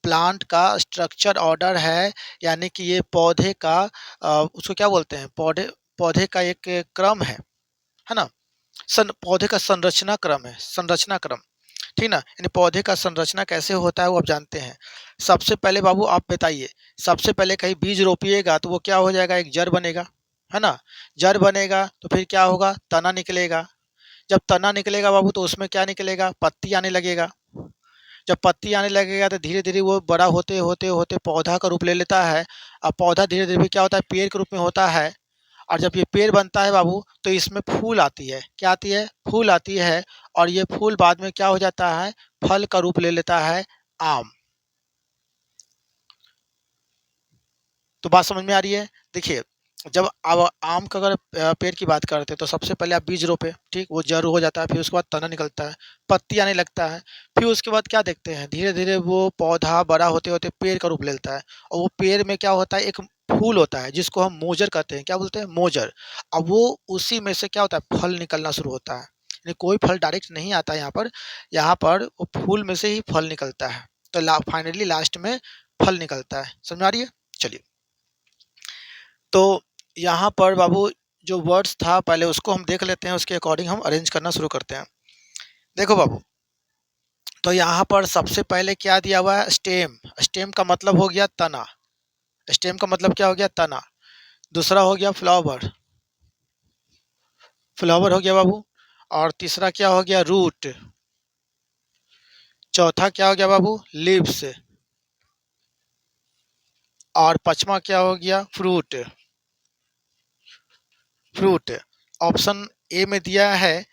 प्लांट का स्ट्रक्चर ऑर्डर है, यानी कि ये पौधे का उसको क्या बोलते हैं? पौधे, पौधे का एक क्रम है ना? पौधे का संरचना क्रम है, संरचना क्रम। ठीक ना? यानी पौधे का संरचना कैसे होता है वो आप जानते हैं। सबसे पहले बाबू आप बताइए, सबसे पहले कहीं बीज रोपिएगा तो वो क्या हो जाएगा? एक जड़ बनेगा, है ना? जड़ बनेगा तो फिर क्या होगा? तना निकलेगा। जब तना निकलेगा बाबू तो उसमें क्या निकलेगा? पत्ती आने लगेगा। जब पत्ती आने लगेगा तो धीरे धीरे वो बड़ा होते होते होते पौधा का रूप ले लेता है। अब पौधा धीरे धीरे क्या होता है, पेड़ के रूप में होता है। और जब ये पेड़ बनता है बाबू, तो इसमें फूल आती है। क्या आती है? फूल आती है। और ये फूल बाद में क्या हो जाता है, फल का रूप ले लेता है, आम। तो बात समझ में आ रही है? देखिए, जब अब आम का अगर पेड़ की बात करते हैं तो सबसे पहले आप बीज रोपे, ठीक, वो जड़ हो जाता है, फिर उसके बाद तना निकलता है, पत्ती आने लगता है, फिर उसके बाद क्या देखते हैं, धीरे धीरे वो पौधा बड़ा होते होते पेड़ का रूप ले लेता है। और वो पेड़ में क्या होता है, एक फूल होता है जिसको हम मोजर कहते हैं। क्या बोलते हैं? मोजर। अब वो उसी में से क्या होता है, फल निकलना शुरू होता है। यानी कोई फल डायरेक्ट नहीं आता है यहाँ पर वो फूल में से ही फल निकलता है। तो फाइनली लास्ट में फल निकलता है। समझ में आ रही है? चलिए, तो यहाँ पर बाबू जो वर्ड्स था पहले उसको हम देख लेते हैं, उसके अकॉर्डिंग हम अरेंज करना शुरू करते हैं। देखो बाबू, तो यहाँ पर सबसे पहले क्या दिया हुआ है, स्टेम। स्टेम का मतलब हो गया तना। स्टेम का मतलब क्या हो गया, तना। दूसरा हो गया फ्लावर। फ्लावर हो गया बाबू। और तीसरा क्या हो गया, रूट। चौथा क्या हो गया बाबू, लीव्स। और पांचवा क्या हो गया, फ्रूट। फ्रूट। ऑप्शन ए में दिया है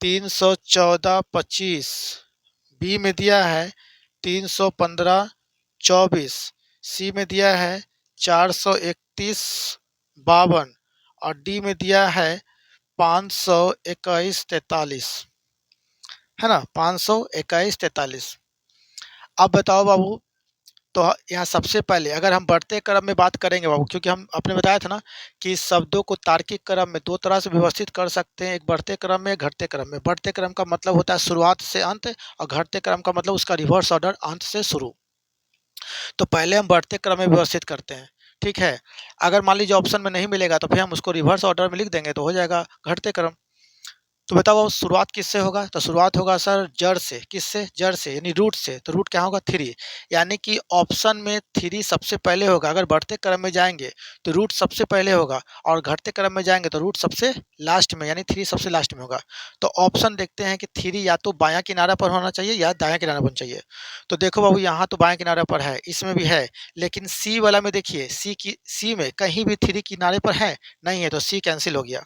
314 25, बी में दिया है 315 24, सी में दिया है 431 52, और डी में दिया है 521 43। है ना, 521 43। अब बताओ बाबू, तो यहाँ सबसे पहले अगर हम बढ़ते क्रम में बात करेंगे बाबू, क्योंकि हम आपने बताया था ना कि शब्दों को तार्किक क्रम में दो तरह से व्यवस्थित कर सकते हैं, एक बढ़ते क्रम में, एक घटते क्रम में। बढ़ते क्रम का मतलब होता है शुरुआत से अंत, और घटते क्रम का मतलब उसका रिवर्स ऑर्डर, अंत से शुरू। तो पहले हम बढ़ते क्रम में व्यवस्थित करते हैं, ठीक है। अगर मान लीजिए ऑप्शन में नहीं मिलेगा तो फिर हम उसको रिवर्स ऑर्डर में लिख देंगे, तो हो जाएगा घटते क्रम। तो बताओ अब शुरुआत किससे होगा, तो शुरुआत होगा सर जड़ से। किससे? जड़ से, यानी रूट से। तो रूट क्या होगा, 3। यानी कि ऑप्शन में 3 सबसे पहले होगा। अगर बढ़ते क्रम में जाएंगे तो रूट सबसे पहले होगा, और घटते क्रम में जाएंगे तो रूट सबसे लास्ट में, यानी 3 सबसे लास्ट में होगा। तो ऑप्शन देखते हैं कि 3 या तो बायां किनारा पर होना चाहिए या दायां किनारा पर चाहिए। तो देखो बाबू, यहाँ तो बाएं किनारे पर है, इसमें भी है, लेकिन सी वाला में देखिए, सी में कहीं भी 3 किनारे पर है नहीं है, तो सी कैंसिल हो गया।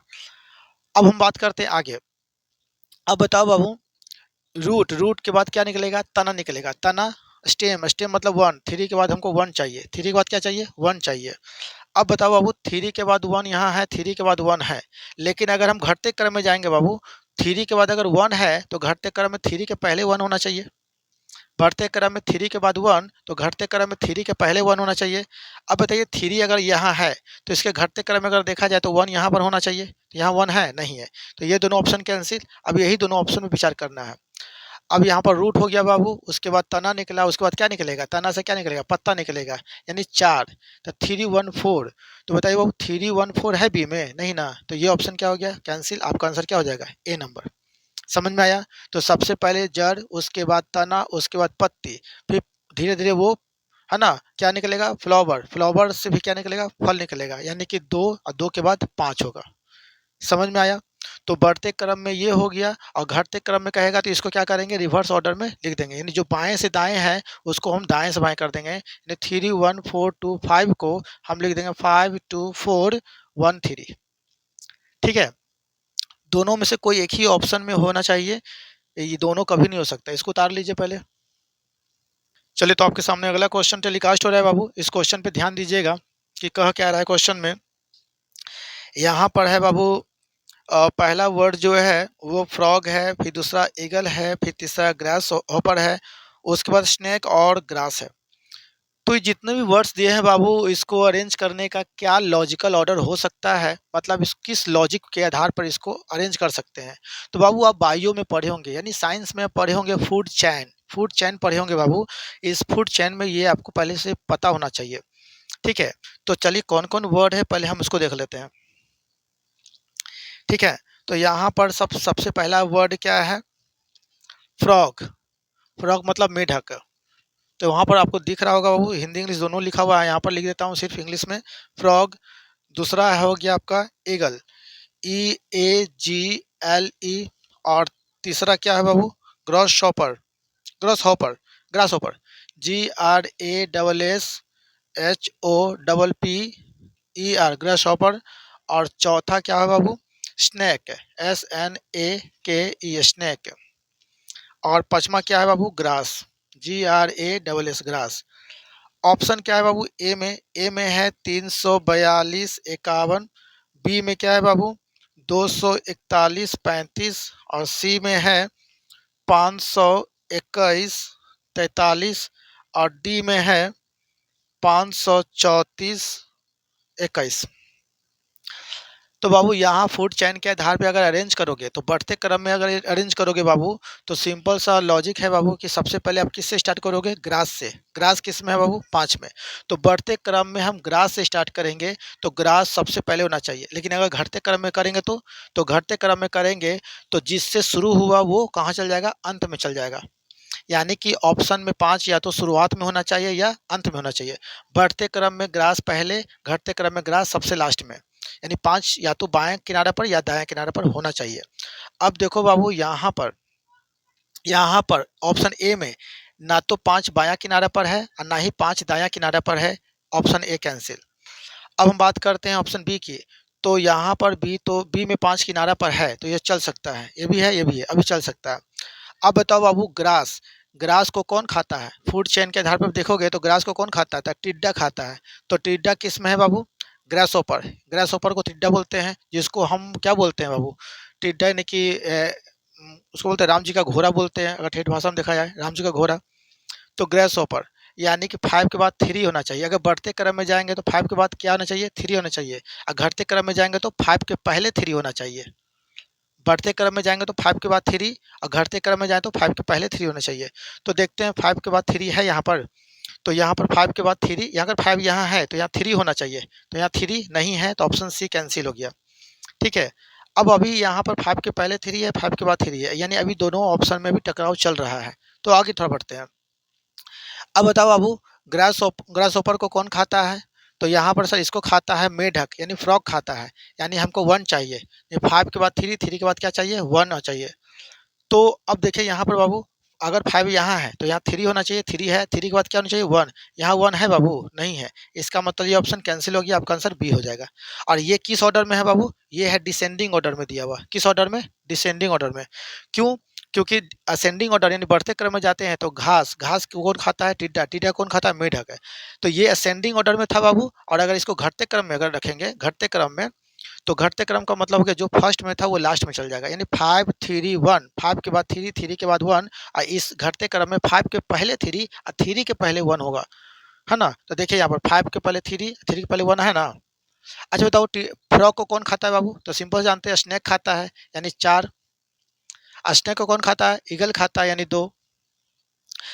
अब हम बात करते हैं आगे। अब बताओ बाबू, रूट, रूट के बाद क्या निकलेगा, तना निकलेगा, तना। स्टेम, स्टेम मतलब 1, 3 के बाद हमको 1 चाहिए, 3 के बाद क्या चाहिए, 1 चाहिए। अब बताओ बाबू, 3 के बाद 1 यहाँ है, 3 के बाद 1 है, लेकिन अगर हम घटते क्रम में जाएंगे बाबू, 3 के बाद अगर 1 है तो घटते क्रम में 3 के पहले 1 होना चाहिए। बढ़ते क्रम में 3 के बाद 1, तो घटते क्रम में 3 के पहले 1 होना चाहिए। अब बताइए 3 अगर यहाँ है तो इसके घटते क्रम में अगर देखा जाए तो 1 यहाँ पर होना चाहिए, तो यहाँ 1 है नहीं है, तो ये दोनों ऑप्शन कैंसिल। अब यही दोनों ऑप्शन में विचार करना है। अब यहाँ पर रूट हो गया बाबू, उसके बाद तना निकला, उसके बाद क्या निकलेगा, तना से क्या निकलेगा, पत्ता निकलेगा, यानी 4। तो 3 1 4। तो बताइए बाबू 3 1 4 है बी में, नहीं ना, तो ये ऑप्शन क्या हो गया, कैंसिल। आपका आंसर क्या हो जाएगा, ए नंबर। समझ में आया? तो सबसे पहले जड़, उसके बाद तना, उसके बाद पत्ती, फिर धीरे धीरे वो, है ना, क्या निकलेगा, फ्लावर। फ्लावर से भी क्या निकलेगा, फल निकलेगा, यानी कि 2, और 2 के बाद 5 होगा। समझ में आया? तो बढ़ते क्रम में ये हो गया, और घटते क्रम में कहेगा तो इसको क्या करेंगे, रिवर्स ऑर्डर में लिख देंगे, यानी जो बाएं से दाएं है उसको हम दाएं से बाएं कर देंगे, यानी 3 1 4 2 5 को हम लिख देंगे 5 2 4 1 3। ठीक है, दोनों में से कोई एक ही ऑप्शन में होना चाहिए, ये दोनों कभी नहीं हो सकता। इसको उतार लीजिए पहले। चलिए, तो आपके सामने अगला क्वेश्चन टेलीकास्ट हो रहा है बाबू, इस क्वेश्चन पे ध्यान दीजिएगा कि कह क्या रहा है क्वेश्चन में। यहाँ पर है बाबू, पहला वर्ड जो है वो फ्रॉग है, फिर दूसरा ईगल है, फिर तीसरा ग्रास हॉपर है, उसके बाद स्नेक और ग्रास है। तो ये जितने भी वर्ड्स दिए हैं बाबू, इसको अरेंज करने का क्या लॉजिकल ऑर्डर हो सकता है, मतलब इस किस लॉजिक के आधार पर इसको अरेंज कर सकते हैं। तो बाबू आप बायो में पढ़े होंगे, यानी साइंस में पढ़े होंगे, फूड चैन, फूड चैन पढ़े होंगे बाबू। इस फूड चैन में ये आपको पहले से पता होना चाहिए, ठीक है। तो चलिए कौन कौन वर्ड है पहले हम उसको देख लेते हैं, ठीक है। तो यहाँ पर सबसे पहला वर्ड क्या है, फ्रॉग। फ्रॉग मतलब मेढक। तो वहाँ पर आपको दिख रहा होगा बाबू, हिंदी इंग्लिश दोनों लिखा हुआ है, यहाँ पर लिख देता हूँ सिर्फ इंग्लिश में, फ्रॉग। दूसरा हो गया आपका ईगल, EAGLE। और तीसरा क्या है बाबू, grasshopper, grasshopper. Grasshopper, GRASSHOPPER, grasshopper. और चौथा क्या है बाबू? Snack, SNAKE, snack. और पांचवा क्या है बाबू? Grass, GRASS, grass. ऑप्शन क्या है बाबू? ए में है 342, 51। बी में क्या है बाबू? 241, 35। और सी में है 521, 43। और डी में है 534, 21। तो बाबू यहाँ फूड चेन के आधार पे अगर अरेंज करोगे तो बढ़ते क्रम में अगर अरेंज करोगे बाबू, तो सिंपल सा लॉजिक है बाबू कि सबसे पहले आप किससे स्टार्ट करोगे? ग्रास से। ग्रास किस में है बाबू? 5 में। तो बढ़ते क्रम में हम ग्रास से स्टार्ट करेंगे तो ग्रास सबसे पहले होना चाहिए। लेकिन अगर घटते क्रम में करेंगे तो घटते क्रम में करेंगे तो जिससे शुरू हुआ वो कहाँ चल जाएगा? अंत में चल जाएगा। यानी कि ऑप्शन में 5 या तो शुरुआत में होना चाहिए या अंत में होना चाहिए। बढ़ते क्रम में ग्रास पहले, घटते क्रम में ग्रास सबसे लास्ट में। यानी 5 या तो बाएं किनारे पर या दाएं किनारे पर होना चाहिए। अब देखो बाबू यहाँ पर ऑप्शन ए में ना तो 5 बायां किनारे पर है और ना ही 5 दायां किनारे पर है। Option A cancel. अब हम बात करते हैं ऑप्शन बी की। तो यहाँ पर बी में 5 किनारा पर है तो ये चल सकता है, ये भी है, ये भी है, अभी चल सकता है। अब बताओ बाबू, ग्रास, ग्रास को कौन खाता है? फूड चेन के आधार पर देखोगे तो ग्रास को कौन खाता है? तो टिड्डा खाता है। तो टिड्डा किस में है बाबू? ग्रास ओपर। ग्रास ओपर को टिड्डा बोलते हैं, जिसको हम क्या बोलते हैं बाबू? टिड्डा यानी कि उसको बोलते हैं राम जी का घोड़ा बोलते हैं, अगर ठेठ भाषा में देखा जाए, राम जी का घोड़ा। तो ग्रास ओपर, यानी कि 5 के बाद 3 होना चाहिए। अगर बढ़ते क्रम में जाएंगे तो 5 के बाद क्या होना चाहिए? 3 होना चाहिए। और घटते क्रम में जाएंगे तो 5 के पहले 3 होना चाहिए। बढ़ते क्रम में जाएंगे तो 5 के बाद 3 और घटते क्रम में जाए तो 5 के पहले 3 होना चाहिए। तो देखते हैं 5 के बाद 3 है यहाँ पर। तो यहाँ पर 5 के बाद 3, यहाँ अगर 5 यहाँ है तो यहाँ 3 होना चाहिए। तो यहाँ 3 नहीं है तो ऑप्शन सी कैंसिल हो गया। ठीक है। अब अभी यहाँ पर 5 के पहले 3 है, 5 के बाद 3 है, यानी अभी दोनों ऑप्शन में भी टकराव चल रहा है। तो आगे थोड़ा बढ़ते हैं। अब बताओ बाबू, ग्रास ओपर को कौन खाता है? तो यहाँ पर सर इसको खाता है मेढक, यानी फ्रॉग खाता है। यानी हमको 1 चाहिए। ये 5 के बाद 3, 3 के बाद क्या चाहिए? 1 चाहिए। तो अब देखिए यहाँ पर बाबू, अगर 5 यहाँ है तो यहाँ 3 होना चाहिए। 3 है, 3 के बाद क्या होना चाहिए? 1। यहाँ 1 है बाबू? नहीं है। इसका मतलब ये ऑप्शन कैंसिल हो गया, आपका आंसर बी हो जाएगा। और ये किस ऑर्डर में है बाबू? ये है डिसेंडिंग ऑर्डर में दिया हुआ। किस ऑर्डर में? डिसेंडिंग ऑर्डर में। क्यों? क्योंकि असेंडिंग ऑर्डर यानी बढ़ते क्रम में जाते हैं तो घास, घास को कौन खाता है? टिड्डा, टिड्डा कौन खाता है? मेढक है। तो ये असेंडिंग ऑर्डर में था बाबू। और अगर इसको घटते क्रम में अगर रखेंगे, घटते क्रम में, तो घटते क्रम का मतलब हो गया जो फर्स्ट में था वो लास्ट में चल जाएगा। यानी 5 3 1, 5 के बाद 3, 3 के बाद 1। और इस घटते क्रम में 5 के पहले 3 और 3 के पहले 1 होगा, है ना? तो देखिए यहाँ पर 5 के पहले 3, 3 के पहले 1 है ना। अच्छा बताओ, फ्रॉग को कौन खाता है बाबू? तो सिंपल जानते हैं, स्नेक खाता है, यानी 4। स्नेक को कौन खाता है? ईगल खाता है, यानी 2।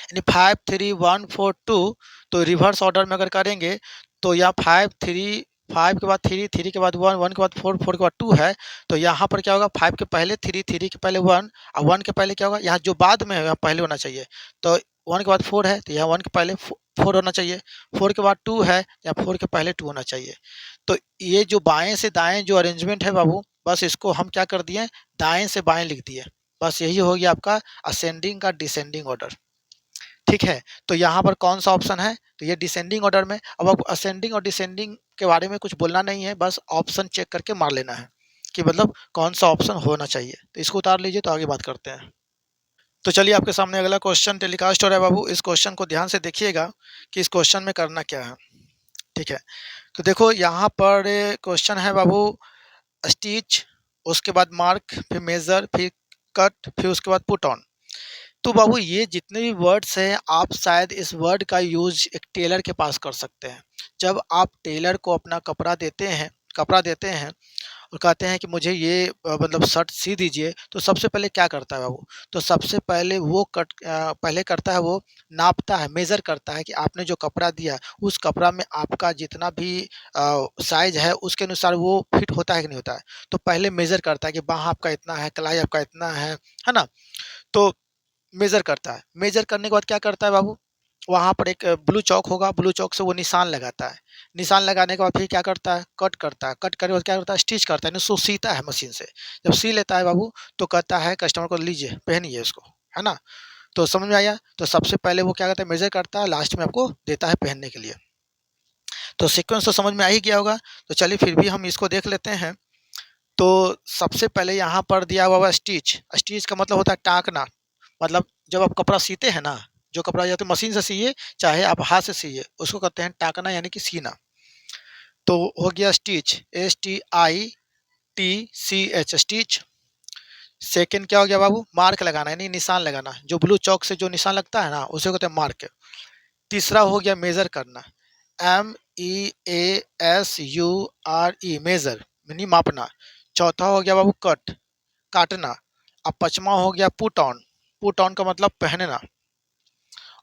यानी 5 3 1 4 2। तो रिवर्स ऑर्डर में अगर करेंगे तो यहाँ 5 के बाद 3, 3 के बाद 1, 1 के बाद 4, 4 के बाद 2 है। तो यहाँ पर क्या होगा? 5 के पहले 3, 3 के पहले 1 और 1 के पहले क्या होगा? यहाँ जो बाद में है यहाँ पहले होना चाहिए। तो 1 के बाद 4 है तो यहाँ 1 के पहले 4 होना चाहिए। 4 के बाद 2 है, यहाँ 4 के पहले 2 होना चाहिए। तो ये जो बाएं से दाएं जो अरेंजमेंट है बाबू, बस इसको हम क्या कर दिए? दाएं से बाएं लिख दिए। बस यही हो गया आपका असेंडिंग का डिसेंडिंग ऑर्डर। ठीक है। तो यहाँ पर कौन सा ऑप्शन है? तो ये डिसेंडिंग ऑर्डर में। अब आपको असेंडिंग और डिसेंडिंग के बारे में कुछ बोलना नहीं है, बस ऑप्शन चेक करके मार लेना है कि मतलब कौन सा ऑप्शन होना चाहिए। तो इसको उतार लीजिए तो आगे बात करते हैं। तो चलिए आपके सामने अगला क्वेश्चन टेलीकास्ट हो रहा है बाबू। इस क्वेश्चन को ध्यान से देखिएगा कि इस क्वेश्चन में करना क्या है। ठीक है। तो देखो यहाँ पर क्वेश्चन है बाबू, स्टिच, उसके बाद मार्क, फिर मेजर, फिर कट, फिर उसके बाद पुट ऑन। तो बाबू ये जितने भी वर्ड्स हैं आप शायद इस वर्ड का यूज एक टेलर के पास कर सकते हैं। जब आप टेलर को अपना कपड़ा देते हैं और कहते हैं कि मुझे ये मतलब शर्ट सी दीजिए, तो सबसे पहले क्या करता है बाबू? तो सबसे पहले वो पहले करता है, वो नापता है, मेज़र करता है कि आपने जो कपड़ा दिया उस कपड़ा में आपका जितना भी साइज़ है उसके अनुसार वो फिट होता है कि नहीं होता है। तो पहले मेज़र करता है कि बाँह आपका इतना है, कलाई आपका इतना है ना? तो मेज़र करता है। मेज़र करने के बाद क्या करता है बाबू? वहाँ पर एक ब्लू चॉक होगा, ब्लू चॉक से वो निशान लगाता है। निशान लगाने के बाद फिर क्या करता है? कट करता है। कट करने के बाद क्या करता है? स्टिच करता है, यानी उसको सीता है मशीन से। जब सी लेता है बाबू तो कहता है कस्टमर को, लीजिए पहनिए इसको, है ना? तो समझ में आया? तो सबसे पहले वो क्या करता है, मेज़र करता है, लास्ट में आपको देता है पहनने के लिए। तो सीक्वेंस तो समझ में आ ही गया होगा, तो चलिए फिर भी हम इसको देख लेते हैं। तो सबसे पहले यहाँ पर दिया हुआ है स्टिच। स्टिच का मतलब होता है टाँकना, मतलब जब आप कपड़ा सीते हैं ना, जो कपड़ा या तो मशीन से सिए, चाहे आप हाथ से सिए, उसको कहते हैं टाँकना यानी कि सीना। तो हो गया स्टिच, STITCH स्टिच। सेकंड क्या हो गया बाबू, मार्क लगाना यानी निशान लगाना, जो ब्लू चॉक से जो निशान लगता है ना, उसे कहते हैं मार्क। तीसरा हो गया मेजर करना, MEASURE मेजर यानी मापना। चौथा हो गया बाबू कट, काटना। अब पांचवा हो गया पुट ऑन, पुट ऑन का मतलब पहनना।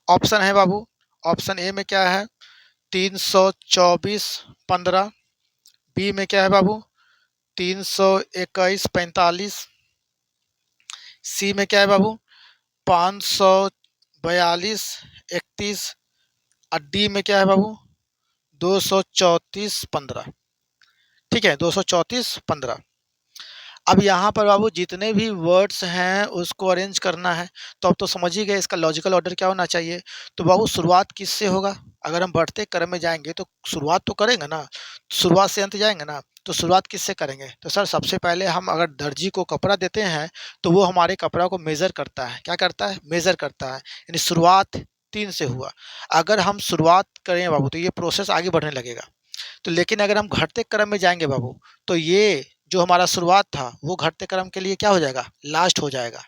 ऑप्शन है बाबू, ऑप्शन ए में क्या है 324 15, बी में क्या है बाबू 321 45, सी में क्या है बाबू 542 31, और डी में क्या है बाबू 234 15। ठीक है, 234 15। अब यहाँ पर बाबू जितने भी वर्ड्स हैं उसको अरेंज करना है। तो अब तो समझ ही गए इसका लॉजिकल ऑर्डर क्या होना चाहिए। तो बाबू शुरुआत किससे होगा, अगर हम बढ़ते क्रम में जाएंगे तो शुरुआत तो करेंगे ना, शुरुआत से अंत जाएंगे ना, तो शुरुआत किससे करेंगे। तो सर सबसे पहले हम अगर दर्जी को कपड़ा देते हैं तो वो हमारे कपड़ा को मेजर करता है। क्या करता है, मेजर करता है, यानी शुरुआत 3 से हुआ। अगर हम शुरुआत करें बाबू तो ये प्रोसेस आगे बढ़ने लगेगा। तो लेकिन अगर हम घटते क्रम में जाएंगे बाबू, तो ये जो हमारा शुरुआत था वो घटते क्रम के लिए क्या हो जाएगा, लास्ट हो जाएगा।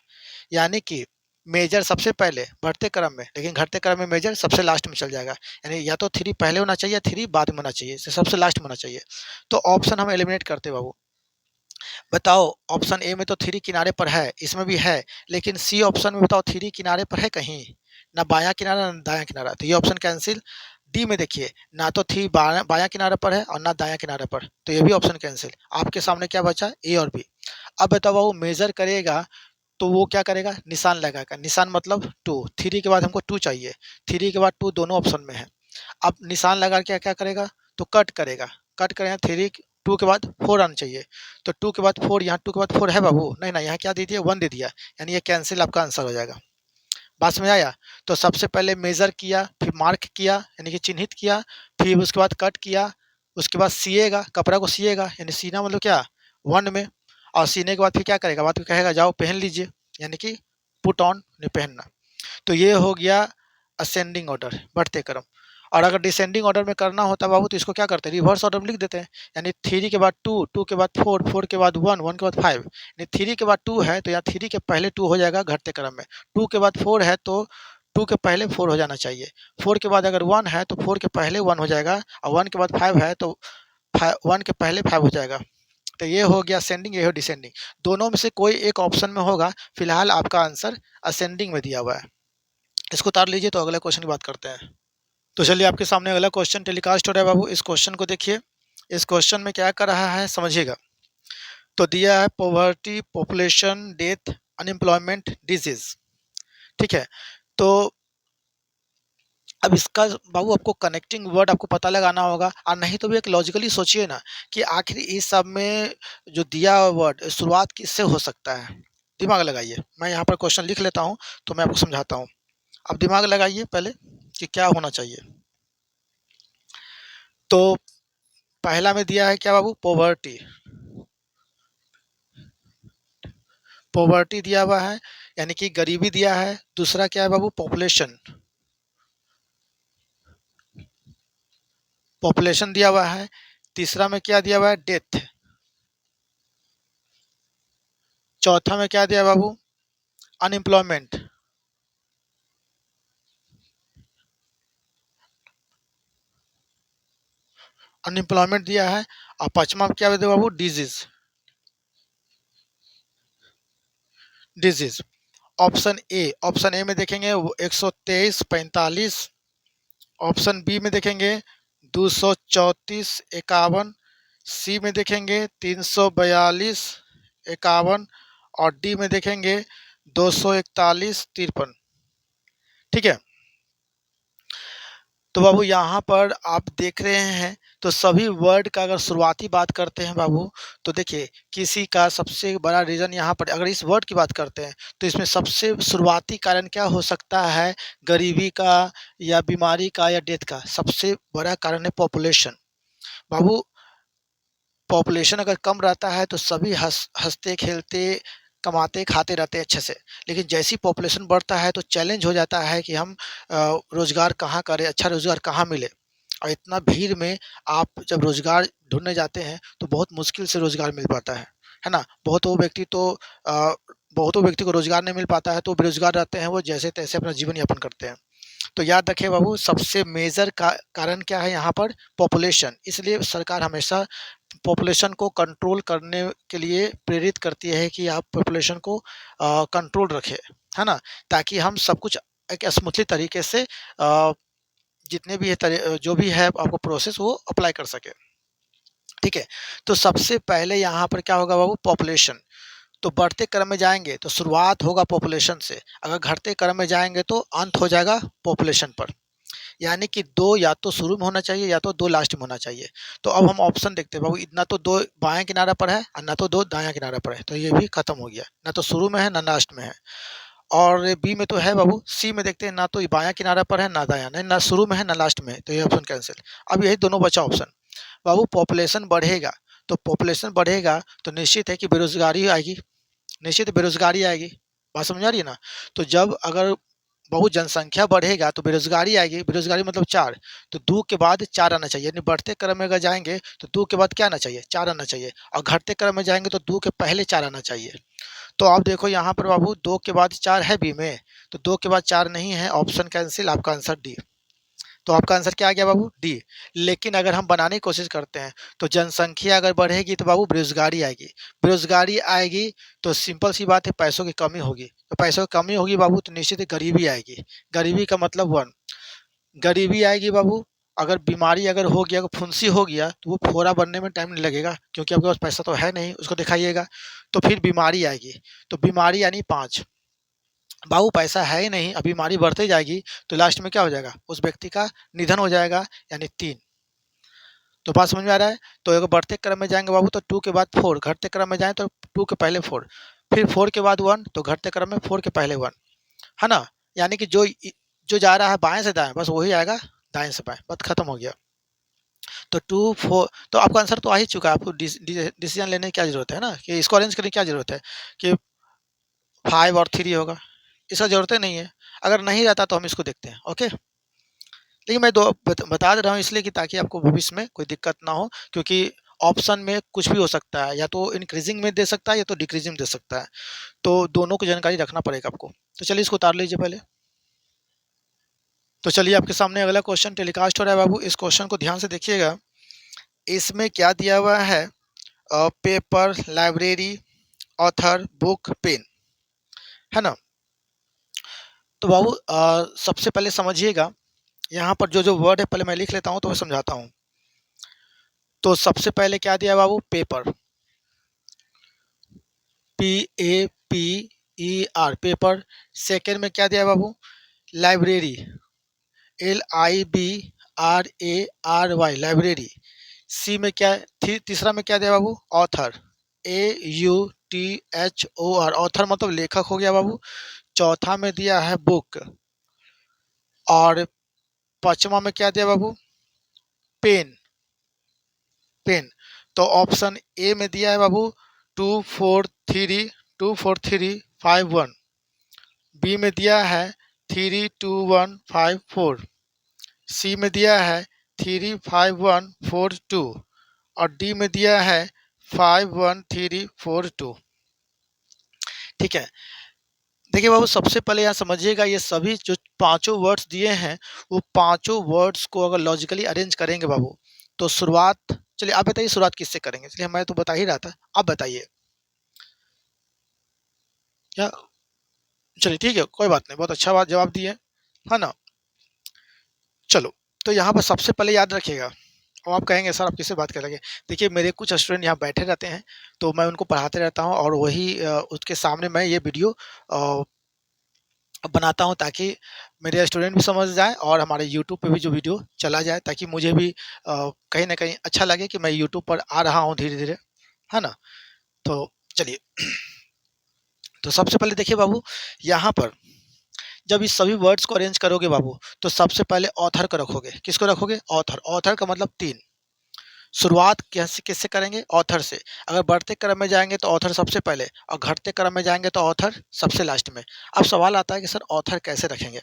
यानी कि मेजर सबसे पहले बढ़ते क्रम में, लेकिन घटते क्रम में मेजर सबसे लास्ट में चल जाएगा। यानी या तो 3 पहले होना चाहिए, 3 बाद में होना चाहिए, सबसे लास्ट में होना चाहिए। तो ऑप्शन हम एलिमिनेट करते बाबू। बताओ ऑप्शन ए में तो 3 किनारे पर है, इसमें भी है, लेकिन सी ऑप्शन में बताओ 3 किनारे पर है कहीं, ना बायां किनारा ना दायां किनारा, तो ये ऑप्शन कैंसिल। डी में देखिए, ना तो 3 बायां किनारे पर है और ना दायां किनारे पर, तो ये भी ऑप्शन कैंसिल। आपके सामने क्या बचा, ए और बी। अब बताओ वो मेजर करेगा तो वो क्या करेगा, निशान लगाएगा। निशान मतलब 2, 3 के बाद हमको 2 चाहिए, 3 के बाद 2 दोनों ऑप्शन में है। अब निशान लगा के क्या करेगा, तो कट करेगा। कट करेगा 3, 2 के बाद 4 आना चाहिए, तो 2 के बाद 4, यहाँ 2 के बाद 4 है बाबू, नहीं ना, यहाँ क्या दे दिया 1 दे दिया, यानी ये कैंसिल आपका आंसर हो जाएगा। बात समझ आया? तो सबसे पहले मेजर किया, फिर मार्क किया यानी कि चिन्हित किया, फिर उसके बाद कट किया, उसके बाद सिएगा, कपड़ा को सिएगा, यानी सीना मतलब क्या 1 में, और सीने के बाद फिर क्या करेगा, बाद में कहेगा जाओ पहन लीजिए, यानी कि पुट ऑन पहनना। तो ये हो गया असेंडिंग ऑर्डर, बढ़ते क्रम। और अगर डिसेंडिंग ऑर्डर में करना होता बाबू तो इसको क्या करते हैं, रिवर्स ऑर्डर में लिख देते हैं। यानी 3 के बाद 2, 2 के बाद 4, 4 के बाद 1, 1 के बाद 5, यानी 3 के बाद 2 है तो यहाँ 3 के पहले 2 हो जाएगा घटते क्रम में। 2 के बाद 4 है तो 2 के पहले 4 हो जाना चाहिए। 4 के बाद अगर 1 है तो 4 के पहले 1 हो जाएगा, और 1 के बाद 5 है तो 1 के पहले 5 हो जाएगा। तो ये हो गया असेंडिंग, ये हो डिसेंडिंग। दोनों में से कोई एक ऑप्शन में होगा, फिलहाल आपका आंसर असेंडिंग में दिया हुआ है। इसको उतार लीजिए, तो अगले क्वेश्चन की बात करते हैं। तो चलिए आपके सामने अगला क्वेश्चन टेलीकास्ट हो रहा है बाबू। इस क्वेश्चन को देखिए, इस क्वेश्चन में क्या कर रहा है समझिएगा। तो दिया है poverty, population, death, unemployment, disease. ठीक है, तो अब इसका बाबू आपको कनेक्टिंग वर्ड आपको पता लगाना होगा, और नहीं तो भी एक लॉजिकली सोचिए ना कि आखिर इस सब में जो दिया हुआ वर्ड शुरुआत किससे हो सकता है। दिमाग लगाइए, मैं यहाँ पर क्वेश्चन लिख लेता हूँ तो मैं आपको समझाता हूँ। अब दिमाग लगाइए पहले कि क्या होना चाहिए। तो पहला में दिया है क्या बाबू, पॉवर्टी। पॉवर्टी दिया हुआ है यानी कि गरीबी दिया है। दूसरा क्या है बाबू, पॉपुलेशन। पॉपुलेशन दिया हुआ है। तीसरा में क्या दिया हुआ है, डेथ। चौथा में क्या दिया है बाबू, अनएम्प्लॉयमेंट। अनएम्प्लॉयमेंट दिया है। और पांचवा में क्या दिया बाबू, डिजीज। डिजीज। ऑप्शन ए में देखेंगे 123 45। ऑप्शन बी में देखेंगे 234 51। सी में देखेंगे 342 51। और डी में देखेंगे 241 53। ठीक है, तो बाबू यहाँ पर आप देख रहे हैं, तो सभी वर्ड का अगर शुरुआती बात करते हैं बाबू, तो देखिए किसी का सबसे बड़ा रीज़न यहाँ पर अगर इस वर्ड की बात करते हैं, तो इसमें सबसे शुरुआती कारण क्या हो सकता है? गरीबी का या बीमारी का या डेथ का। सबसे बड़ा कारण है पॉपुलेशन। बाबू पॉपुलेशन अगर कम रहता है तो सभी हँसते, खेलते, कमाते, खाते रहते हैं अच्छे से। लेकिन जैसे ही पॉपुलेशन बढ़ता है तो चैलेंज हो जाता है कि हम रोज़गार कहाँ करें, अच्छा रोज़गार कहाँ मिले? और इतना भीड़ में आप जब रोज़गार ढूँढने जाते हैं तो बहुत मुश्किल से रोज़गार मिल पाता है ना? बहुतों व्यक्ति को रोज़गार नहीं मिल पाता है, तो बेरोज़गार रहते हैं, वो जैसे-तैसे अपना जीवन यापन करते हैं। तो याद रखिए बाबू, सबसे मेजर का कारण क्या है यहाँ पर? पॉपुलेशन। इसलिए सरकार हमेशा पॉपुलेशन को कंट्रोल करने के लिए प्रेरित करती है कि आप पॉपुलेशन को कंट्रोल रखें, है ना? ताकि हम सब कुछ एक स्मूथली तरीके से जितने भी जो भी है आपको प्रोसेस वो अप्लाई कर सकें। ठीक है? तो सबसे पहले यहाँ पर क्या होगा बाबू? पॉपुलेशन। तो बढ़ते क्रम में जाएँगे तो शुरुआत होगा पॉपुलेशन से, अगर घटते क्रम में जाएँगे तो अंत हो जाएगा पॉपुलेशन पर। यानी कि 2 या तो शुरू में होना चाहिए या तो 2 लास्ट में होना चाहिए। तो अब हम ऑप्शन देखते हैं बाबू, ना तो 2 बाएँ किनारे पर है और ना तो 2 दायाँ किनारे पर है, तो ये भी खत्म हो गया। ना तो शुरू में है ना लास्ट में है। और बी में तो है बाबू, सी में देखते हैं ना तो ये बायाँ किनारे पर है ना दायाँ, नहीं ना शुरू में है ना लास्ट में है, तो ये ऑप्शन कैंसल। अब यही दोनों बचा ऑप्शन। बाबू पॉपुलेशन बढ़ेगा, तो पॉपुलेशन बढ़ेगा तो निश्चित है कि बेरोज़गारी आएगी, निश्चित बेरोज़गारी आएगी। बात समझ आ रही है ना? तो जब अगर बहुत जनसंख्या बढ़ेगा तो बेरोज़गारी आएगी, बेरोज़गारी मतलब 4, तो 2 के बाद 4 आना चाहिए, यानी बढ़ते क्रम में अगर जाएँगे तो 2 के बाद क्या आना चाहिए? 4 आना चाहिए, और घटते क्रम में जाएँगे तो 2 के पहले 4 आना चाहिए। तो आप देखो यहाँ पर बाबू 2 के बाद 4 है बी में, तो 2 के बाद 4 नहीं है, ऑप्शन कैंसल, आपका आंसर डी। तो आपका आंसर क्या आ गया बाबू? डी। लेकिन अगर हम बनाने की कोशिश करते हैं, तो जनसंख्या अगर बढ़ेगी तो बाबू बेरोज़गारी आएगी। बेरोज़गारी आएगी तो सिंपल सी बात है, पैसों की कमी होगी। तो पैसों की कमी होगी बाबू तो निश्चित ही गरीबी आएगी। गरीबी का मतलब 1, गरीबी आएगी बाबू, अगर बीमारी अगर हो गया, अगर फुंसी हो गया, तो वो फोड़ा बनने में टाइम नहीं लगेगा, क्योंकि आपके पास पैसा तो है नहीं, उसको दिखाइएगा। तो फिर बीमारी आएगी, तो बीमारी यानी 5। बाबू पैसा है ही नहीं, अब बीमारी बढ़ते जाएगी, तो लास्ट में क्या हो जाएगा? उस व्यक्ति का निधन हो जाएगा, यानी 3। तो बात समझ में आ रहा है? तो अगर बढ़ते क्रम में जाएँगे बाबू तो 2 के बाद 4, घटते क्रम में जाएँ तो 2 के पहले 4, फिर 4 के बाद 1, तो घटते क्रम में 4 के पहले 1, है ना? यानी कि जो जा रहा है बाएँ से दाएँ, बस वही आएगा दाएँ से बाएँ, बात खत्म हो गया। तो 2, 4, तो आपका आंसर तो आ ही चुका है, आपको डिसीज़न लेने की क्या ज़रूरत है ना, कि इसको अरेंज करने की क्या ज़रूरत है कि 5 और 3 होगा, इसका ज़रूरत ही नहीं है। अगर नहीं रहता तो हम इसको देखते हैं, ओके? लेकिन मैं बता दे रहा हूँ इसलिए कि ताकि आपको भविष्य में कोई दिक्कत ना हो, क्योंकि ऑप्शन में कुछ भी हो सकता है, या तो इंक्रीजिंग में दे सकता है या तो डिक्रीजिंग दे सकता है। तो दोनों की जानकारी रखना पड़ेगा आपको। तो चलिए इसको उतार लीजिए पहले। तो चलिए आपके सामने अगला क्वेश्चन टेलीकास्ट हो रहा है बाबू, इस क्वेश्चन को ध्यान से देखिएगा। इसमें क्या दिया हुआ है? Paper, library, author, book, pen, है ना? तो बाबू सबसे पहले समझिएगा, यहाँ पर जो वर्ड है पहले मैं लिख लेता हूँ तो मैं समझाता हूँ। तो सबसे पहले क्या दिया है बाबू? Paper, PAPER, paper. सेकंड में क्या दिया है बाबू? Library, LIBRARY, library. सी में क्या तीसरा में क्या दिया बाबू? ऑथर, AUTHOR, ऑथर मतलब लेखक हो गया बाबू। चौथा में दिया है बुक, और पांचवा में क्या दिया बाबू? Pen, pen. तो ऑप्शन ए में दिया है बाबू 243 बी में दिया है 32154, सी में दिया है 35142, और डी में दिया है 51342। ठीक है, देखिए बाबू सबसे पहले यहाँ समझिएगा, ये सभी जो पांचों वर्ड्स दिए हैं, वो पांचों वर्ड्स को अगर लॉजिकली अरेंज करेंगे बाबू, तो शुरुआत, चलिए आप बताइए शुरुआत किससे करेंगे? चलिए मैं तो बता ही रहा था, आप बताइए क्या? चलिए ठीक है, कोई बात नहीं, बहुत अच्छा बात जवाब दिए, है ना? चलो, तो यहाँ पर सबसे पहले याद रखिएगा, और आप कहेंगे सर आप किससे बात कर रहे हैं? देखिए मेरे कुछ स्टूडेंट यहाँ बैठे रहते हैं, तो मैं उनको पढ़ाते रहता हूँ, और वही उसके सामने मैं ये वीडियो बनाता हूँ ताकि मेरे स्टूडेंट भी समझ जाएँ और हमारे यूट्यूब पे भी जो वीडियो चला जाए, ताकि मुझे भी कहीं न कहीं अच्छा लगे कि मैं यूट्यूब पर आ रहा हूँ धीरे-धीरे, है ना? तो चलिए, तो सबसे पहले देखिए बाबू, यहाँ पर जब इस सभी वर्ड्स को अरेंज करोगे बाबू, तो सबसे पहले ऑथर को रखोगे। किसको रखोगे? ऑथर। ऑथर का मतलब 3। शुरुआत कैसे किससे करेंगे? ऑथर से। अगर बढ़ते क्रम में जाएँगे तो ऑथर सबसे पहले, और घटते क्रम में जाएँगे तो ऑथर सबसे लास्ट में। अब सवाल आता है कि सर ऑथर कैसे रखेंगे?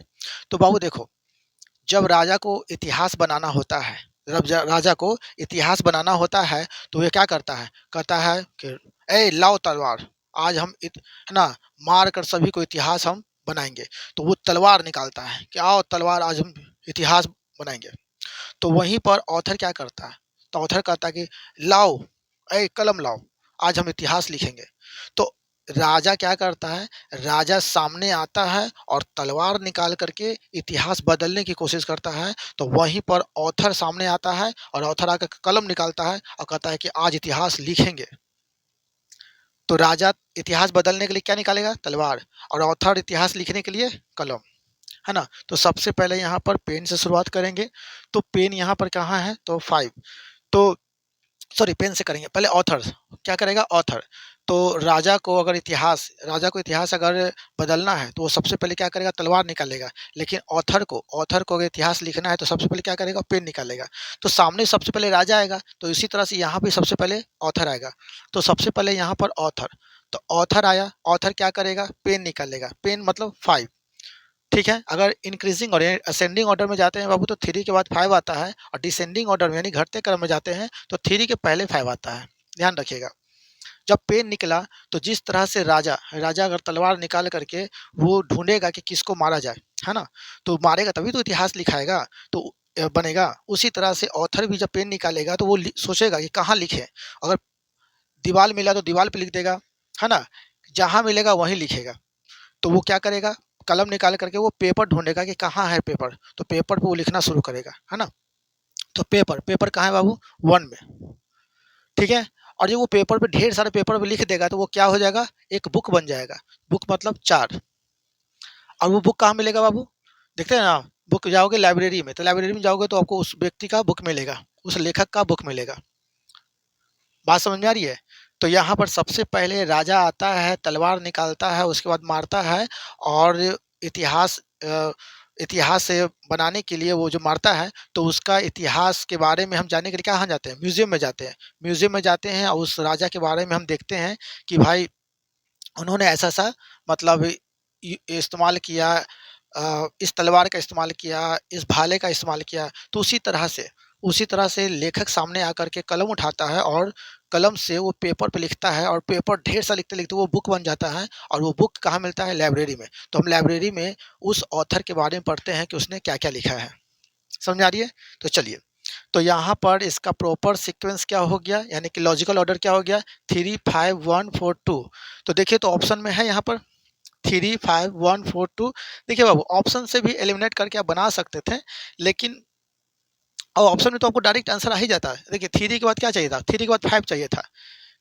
तो बाबू देखो, जब राजा को इतिहास बनाना होता है, जब राजा को इतिहास बनाना होता है, तो ये क्या करता है? कहता है कि ए लाओ तलवार, आज हम है ना, मार कर सभी को इतिहास हम बनाएंगे। तो वो तलवार निकालता है कि आओ तलवार, आज हम इतिहास बनाएंगे। तो वहीं पर ऑथर क्या करता है? तो ऑथर कहता है कि लाओ, ए कलम लाओ, आज हम इतिहास लिखेंगे। तो राजा क्या करता है? राजा सामने आता है और तलवार निकाल करके इतिहास बदलने की कोशिश करता है। तो वहीं पर ऑथर सामने आता है और ऑथर आकर कलम निकालता है और कहता है कि आज इतिहास लिखेंगे। तो राजा इतिहास बदलने के लिए क्या निकालेगा? तलवार। और ऑथर इतिहास लिखने के लिए कलम। है ना? तो सबसे पहले यहाँ पर पेन से शुरुआत करेंगे। तो पेन यहाँ पर कहाँ है? तो 5। तो सॉरी, पेन से करेंगे। पहले ऑथर, क्या करेगा? ऑथर। तो राजा को इतिहास अगर बदलना है, तो वो सबसे पहले क्या करेगा? तलवार निकालेगा। लेकिन ऑथर को अगर इतिहास लिखना है, तो सबसे पहले क्या करेगा? पेन निकालेगा। तो सामने सबसे पहले राजा आएगा, तो इसी तरह से यहाँ भी सबसे पहले ऑथर आएगा। तो सबसे पहले यहाँ पर ऑथर, तो ऑथर आया, ऑथर क्या करेगा? पेन निकालेगा। पेन मतलब 5। ठीक है? अगर इंक्रीजिंग और असेंडिंग ऑर्डर में जाते हैं बाबू, तो 3 के बाद 5 आता है, और डिसेंडिंग ऑर्डर में यानी घटते क्रम में जाते हैं, तो 3 के पहले 5 आता है। ध्यान रखिएगा। जब पेन निकला, तो जिस तरह से राजा राजा अगर तलवार निकाल करके वो ढूँढेगा कि किसको मारा जाए, है ना? तो मारेगा तभी तो इतिहास लिखाएगा, तो बनेगा। उसी तरह से ऑथर भी जब पेन निकालेगा, तो वो सोचेगा कि कहाँ लिखें। अगर दीवार मिला तो दीवार पे लिख देगा, है ना? जहाँ मिलेगा वहीं लिखेगा। तो वो क्या करेगा? कलम निकाल करके वो पेपर ढूँढेगा कि कहाँ है पेपर, तो पेपर पे वो लिखना शुरू करेगा, है ना? तो पेपर कहाँ है बाबू? 1 में, ठीक है? और जब वो पेपर पे ढेर सारे पेपर पे लिख देगा, तो वो क्या हो जाएगा? एक बुक बन जाएगा। बुक मतलब 4। और वो बुक कहाँ मिलेगा बाबू? देखते हैं ना, बुक जाओगे लाइब्रेरी में, तो लाइब्रेरी में जाओगे तो आपको उस व्यक्ति का बुक मिलेगा, उस लेखक का बुक मिलेगा। बात समझ में आ रही है? तो यहाँ पर सबसे पहले राजा आता है, तलवार निकालता है, उसके बाद मारता है, और इतिहास इतिहास से बनाने के लिए वो जो मारता है, तो उसका इतिहास के बारे में हम जानने के लिए कहाँ जाते हैं? म्यूज़ियम में जाते हैं। म्यूज़ियम में जाते हैं और उस राजा के बारे में हम देखते हैं कि भाई उन्होंने ऐसा-ऐसा मतलब इस्तेमाल किया, इस तलवार का इस्तेमाल किया, इस भाले का इस्तेमाल किया। तो उसी तरह से लेखक सामने आकर के कलम उठाता है, और कलम से वो पेपर पे लिखता है, और पेपर ढेर सा लिखते-लिखते वो बुक बन जाता है, और वो बुक कहाँ मिलता है? लाइब्रेरी में। तो हम लाइब्रेरी में उस ऑथर के बारे में पढ़ते हैं कि उसने क्या-क्या लिखा है। समझ में आ रही है? तो चलिए, तो यहाँ पर इसका प्रॉपर सीक्वेंस क्या हो गया, यानी कि लॉजिकल ऑर्डर क्या हो गया? 3, 5, 1, 4, 2। तो देखिए, तो ऑप्शन में है यहाँ पर 3, 5, 1, 4, 2। देखिए बाबू, ऑप्शन से भी एलिमिनेट करके आप बना सकते थे, लेकिन और ऑप्शन में तो आपको डायरेक्ट आंसर आ ही जाता है। देखिए, 3 के बाद क्या चाहिए था? 3 के बाद 5 चाहिए था।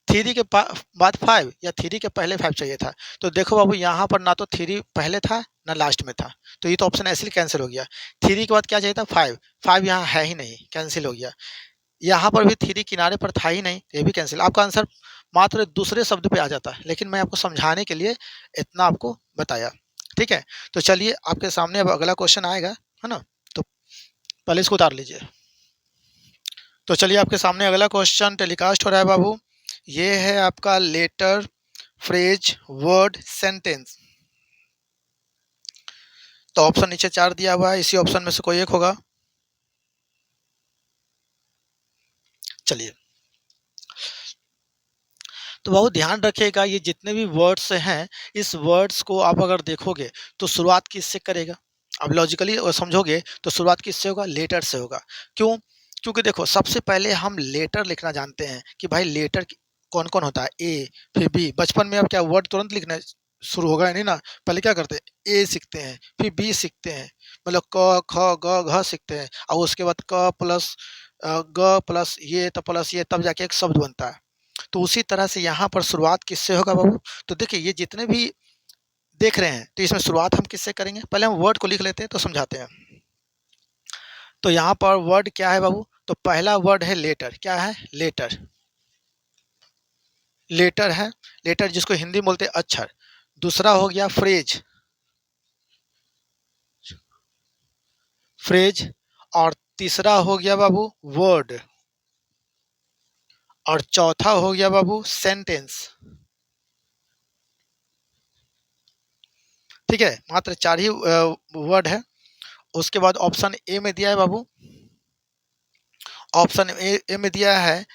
3 के बाद 5, या 3 के पहले 5 चाहिए था। तो देखो बाबू, यहाँ पर ना तो 3 पहले था, ना लास्ट में था। तो ये तो ऑप्शन ऐसे ही कैंसिल हो गया। 3 के बाद क्या चाहिए था? 5। 5 यहाँ है ही नहीं, कैंसिल हो गया। यहाँ पर भी 3 किनारे पर था ही नहीं, ये भी कैंसिल। आपका आंसर मात्र दूसरे शब्द पे आ जाता है, लेकिन मैं आपको समझाने के लिए इतना आपको बताया। ठीक है? तो चलिए, आपके सामने अब अगला क्वेश्चन आएगा, है ना? तो पहले इसको उतार लीजिए। तो चलिए, आपके सामने अगला क्वेश्चन टेलीकास्ट हो रहा है बाबू। ये है आपका लेटर, फ्रेज, वर्ड, सेंटेंस। तो ऑप्शन नीचे 4 दिया हुआ है, इसी ऑप्शन में से कोई एक होगा। चलिए, तो बहुत ध्यान रखिएगा, ये जितने भी वर्ड्स हैं, इस वर्ड्स को आप अगर देखोगे, तो शुरुआत किससे करेगा? अब लॉजिकली समझोगे, तो शुरुआत किससे होगा? लेटर से होगा। क्यों? क्योंकि देखो, सबसे पहले हम लेटर लिखना जानते हैं कि भाई लेटर कौन-कौन होता है? ए, फिर बी। बचपन में अब क्या वर्ड तुरंत लिखना शुरू होगा नहीं ना? पहले क्या करते हैं? ए सीखते हैं, फिर बी सीखते हैं, मतलब क, ख, ग, घ सीखते हैं, और उसके बाद क प्लस ग प्लस ये, तब प्लस ये, तब जाके एक शब्द बनता है। तो उसी तरह से यहाँ पर शुरुआत किससे होगा बाबू? तो देखिए, ये जितने भी देख रहे हैं। तो इसमें शुरुआत हम किससे करेंगे, पहले हम वर्ड को लिख लेते हैं तो समझाते हैं। तो यहाँ पर वर्ड क्या है बाबू, तो पहला वर्ड है लेटर। क्या है, लेटर। लेटर है, लेटर जिसको हिंदी में बोलते हैं अक्षर। दूसरा हो गया फ्रेज, फ्रेज। और तीसरा हो गया बाबू वर्ड। और चौथा हो गया बाबू सेंटेंस। ठीक है, मात्र 4 ही वर्ड है। उसके बाद ऑप्शन ए में दिया है बाबू, ऑप्शन ए में दिया है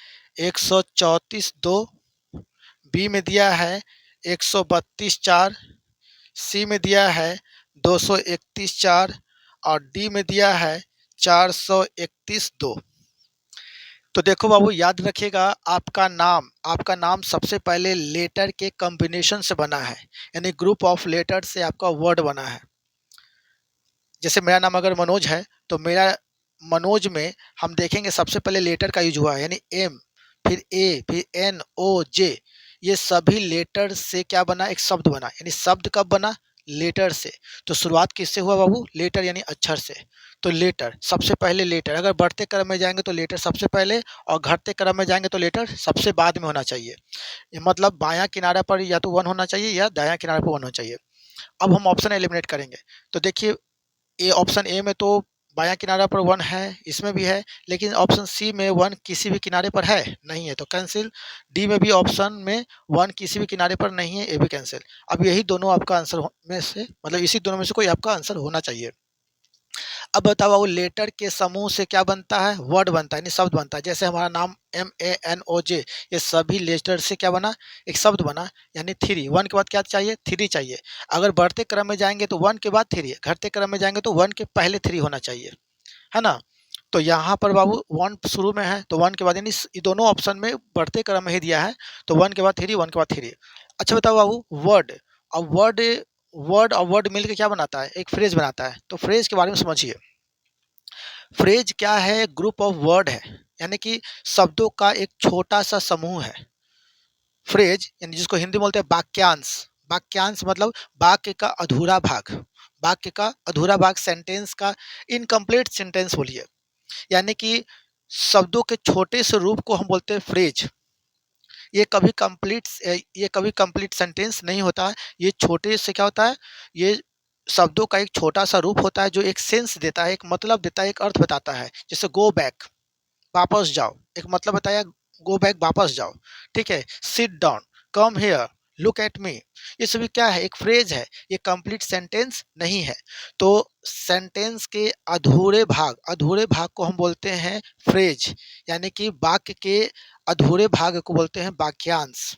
134(2), बी में दिया है 132(4), सी में दिया है 231(4) और डी में दिया है 431(2). तो देखो बाबू, याद रखिएगा, आपका नाम सबसे पहले लेटर के कॉम्बिनेशन से बना है, यानी ग्रुप ऑफ लेटर से आपका वर्ड बना है। जैसे मेरा नाम अगर मनोज है, तो मेरा मनोज में हम देखेंगे सबसे पहले लेटर का यूज हुआ है, यानी एम, फिर ए, फिर एन, ओ, जे। ये सभी लेटर से क्या बना, एक शब्द बना। यानी शब्द कब बना, लेटर से। तो शुरुआत किससे हुआ बाबू, लेटर यानी अक्षर से। तो लेटर सबसे पहले, लेटर अगर बढ़ते क्रम में जाएंगे तो लेटर सबसे पहले, और घटते क्रम में जाएंगे तो लेटर सबसे बाद में होना चाहिए। ये मतलब बायां किनारे पर या तो 1 होना चाहिए या दायां किनारे पर 1 होना चाहिए। अब हम ऑप्शन एलिमिनेट करेंगे। तो देखिए, ए, ऑप्शन ए में तो बायां किनारा पर 1 है, इसमें भी है, लेकिन ऑप्शन सी में 1 किसी भी किनारे पर है नहीं है, तो कैंसिल। डी में भी ऑप्शन में 1 किसी भी किनारे पर नहीं है, ये भी कैंसिल। अब यही दोनों आपका आंसर में से, मतलब इसी दोनों में से कोई आपका आंसर होना चाहिए। अब बताओ वो लेटर के समूह से क्या बनता है, वर्ड बनता है, यानी शब्द बनता है। जैसे हमारा नाम MANOJ, ये सभी लेटर से क्या बना, एक शब्द बना, यानी 3। 1 के बाद क्या चाहिए, 3 चाहिए। अगर बढ़ते क्रम में जाएंगे तो 1 के बाद 3, घटते क्रम में जाएंगे तो 1 के पहले 3 होना चाहिए, है ना। तो यहाँ पर बाबू 1 शुरू में है, तो 1 के बाद, यानी ये दोनों ऑप्शन में बढ़ते क्रम में ही दिया है, तो 1 के बाद 3, 1 के बाद 3। अच्छा बताओ बाबू, वर्ड। अब वर्ड, वर्ड और वर्ड मिलकर क्या बनाता है, एक फ्रेज बनाता है। तो फ्रेज के बारे में समझिए। फ्रेज क्या है, ग्रुप ऑफ वर्ड है, यानी कि शब्दों का एक छोटा सा समूह है। फ्रेज यानी जिसको हिंदी में बोलते हैं वाक्यांश। वाक्यांश मतलब वाक्य का अधूरा भाग, वाक्य का अधूरा भाग, सेंटेंस का इनकम्प्लीट सेंटेंस बोलिए। यानी कि शब्दों के छोटे से रूप को हम बोलते हैं फ्रेज। ये कभी कंप्लीट सेंटेंस नहीं होता है। ये छोटे से क्या होता है, ये शब्दों का एक छोटा सा रूप होता है जो एक सेंस देता है, एक मतलब देता है, एक अर्थ बताता है। जैसे गो बैक, वापस जाओ, एक मतलब बताया, गो बैक वापस जाओ। ठीक है, sit down, come here, look at me. ये सभी क्या है, एक फ्रेज है, ये कंप्लीट सेंटेंस नहीं है। तो सेंटेंस के अधूरे भाग को हम बोलते हैं फ्रेज, यानी कि वाक्य के अधूरे भाग को बोलते हैं वाक्यांश।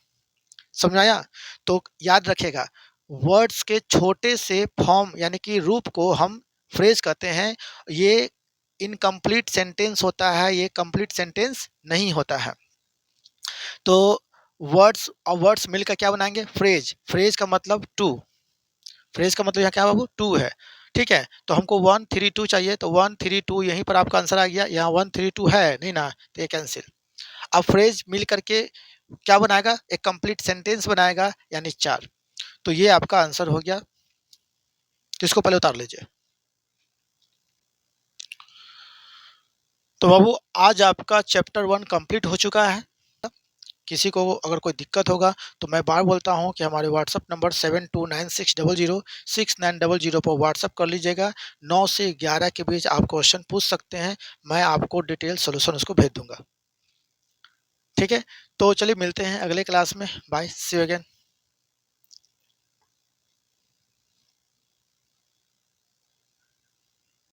समझाया। तो याद रखेगा, वर्ड्स के छोटे से फॉर्म यानी कि रूप को हम फ्रेज कहते हैं। ये इनकम्प्लीट सेंटेंस होता है, ये कंप्लीट सेंटेंस नहीं होता है। तो वर्ड्स और वर्ड्स मिलकर क्या बनाएंगे, फ्रेज। फ्रेज का मतलब टू, फ्रेज का मतलब यहाँ क्या बाबू, टू है। ठीक है, तो हमको 1 3 2 चाहिए, तो 1 3 2 यहीं पर आपका आंसर आ गया। यहाँ 1 3 2 है नहीं ना, तो ये कैंसिल। अब फ्रेज मिल करके क्या बनाएगा, एक कंप्लीट सेंटेंस बनाएगा, यानी 4। तो ये आपका आंसर हो गया। तो इसको पहले उतार लीजिए। तो बाबू आज आपका चैप्टर 1 कंप्लीट हो चुका है। किसी को अगर कोई दिक्कत होगा तो मैं बार बोलता हूं कि हमारे व्हाट्सअप नंबर 7296006900 पर व्हाट्सअप कर लीजिएगा। 9 से 11 के बीच आप क्वेश्चन पूछ सकते हैं, मैं आपको डिटेल सोल्यूशन उसको भेज दूंगा। ठीक है, तो चलिए मिलते हैं अगले क्लास में। Bye, see you again.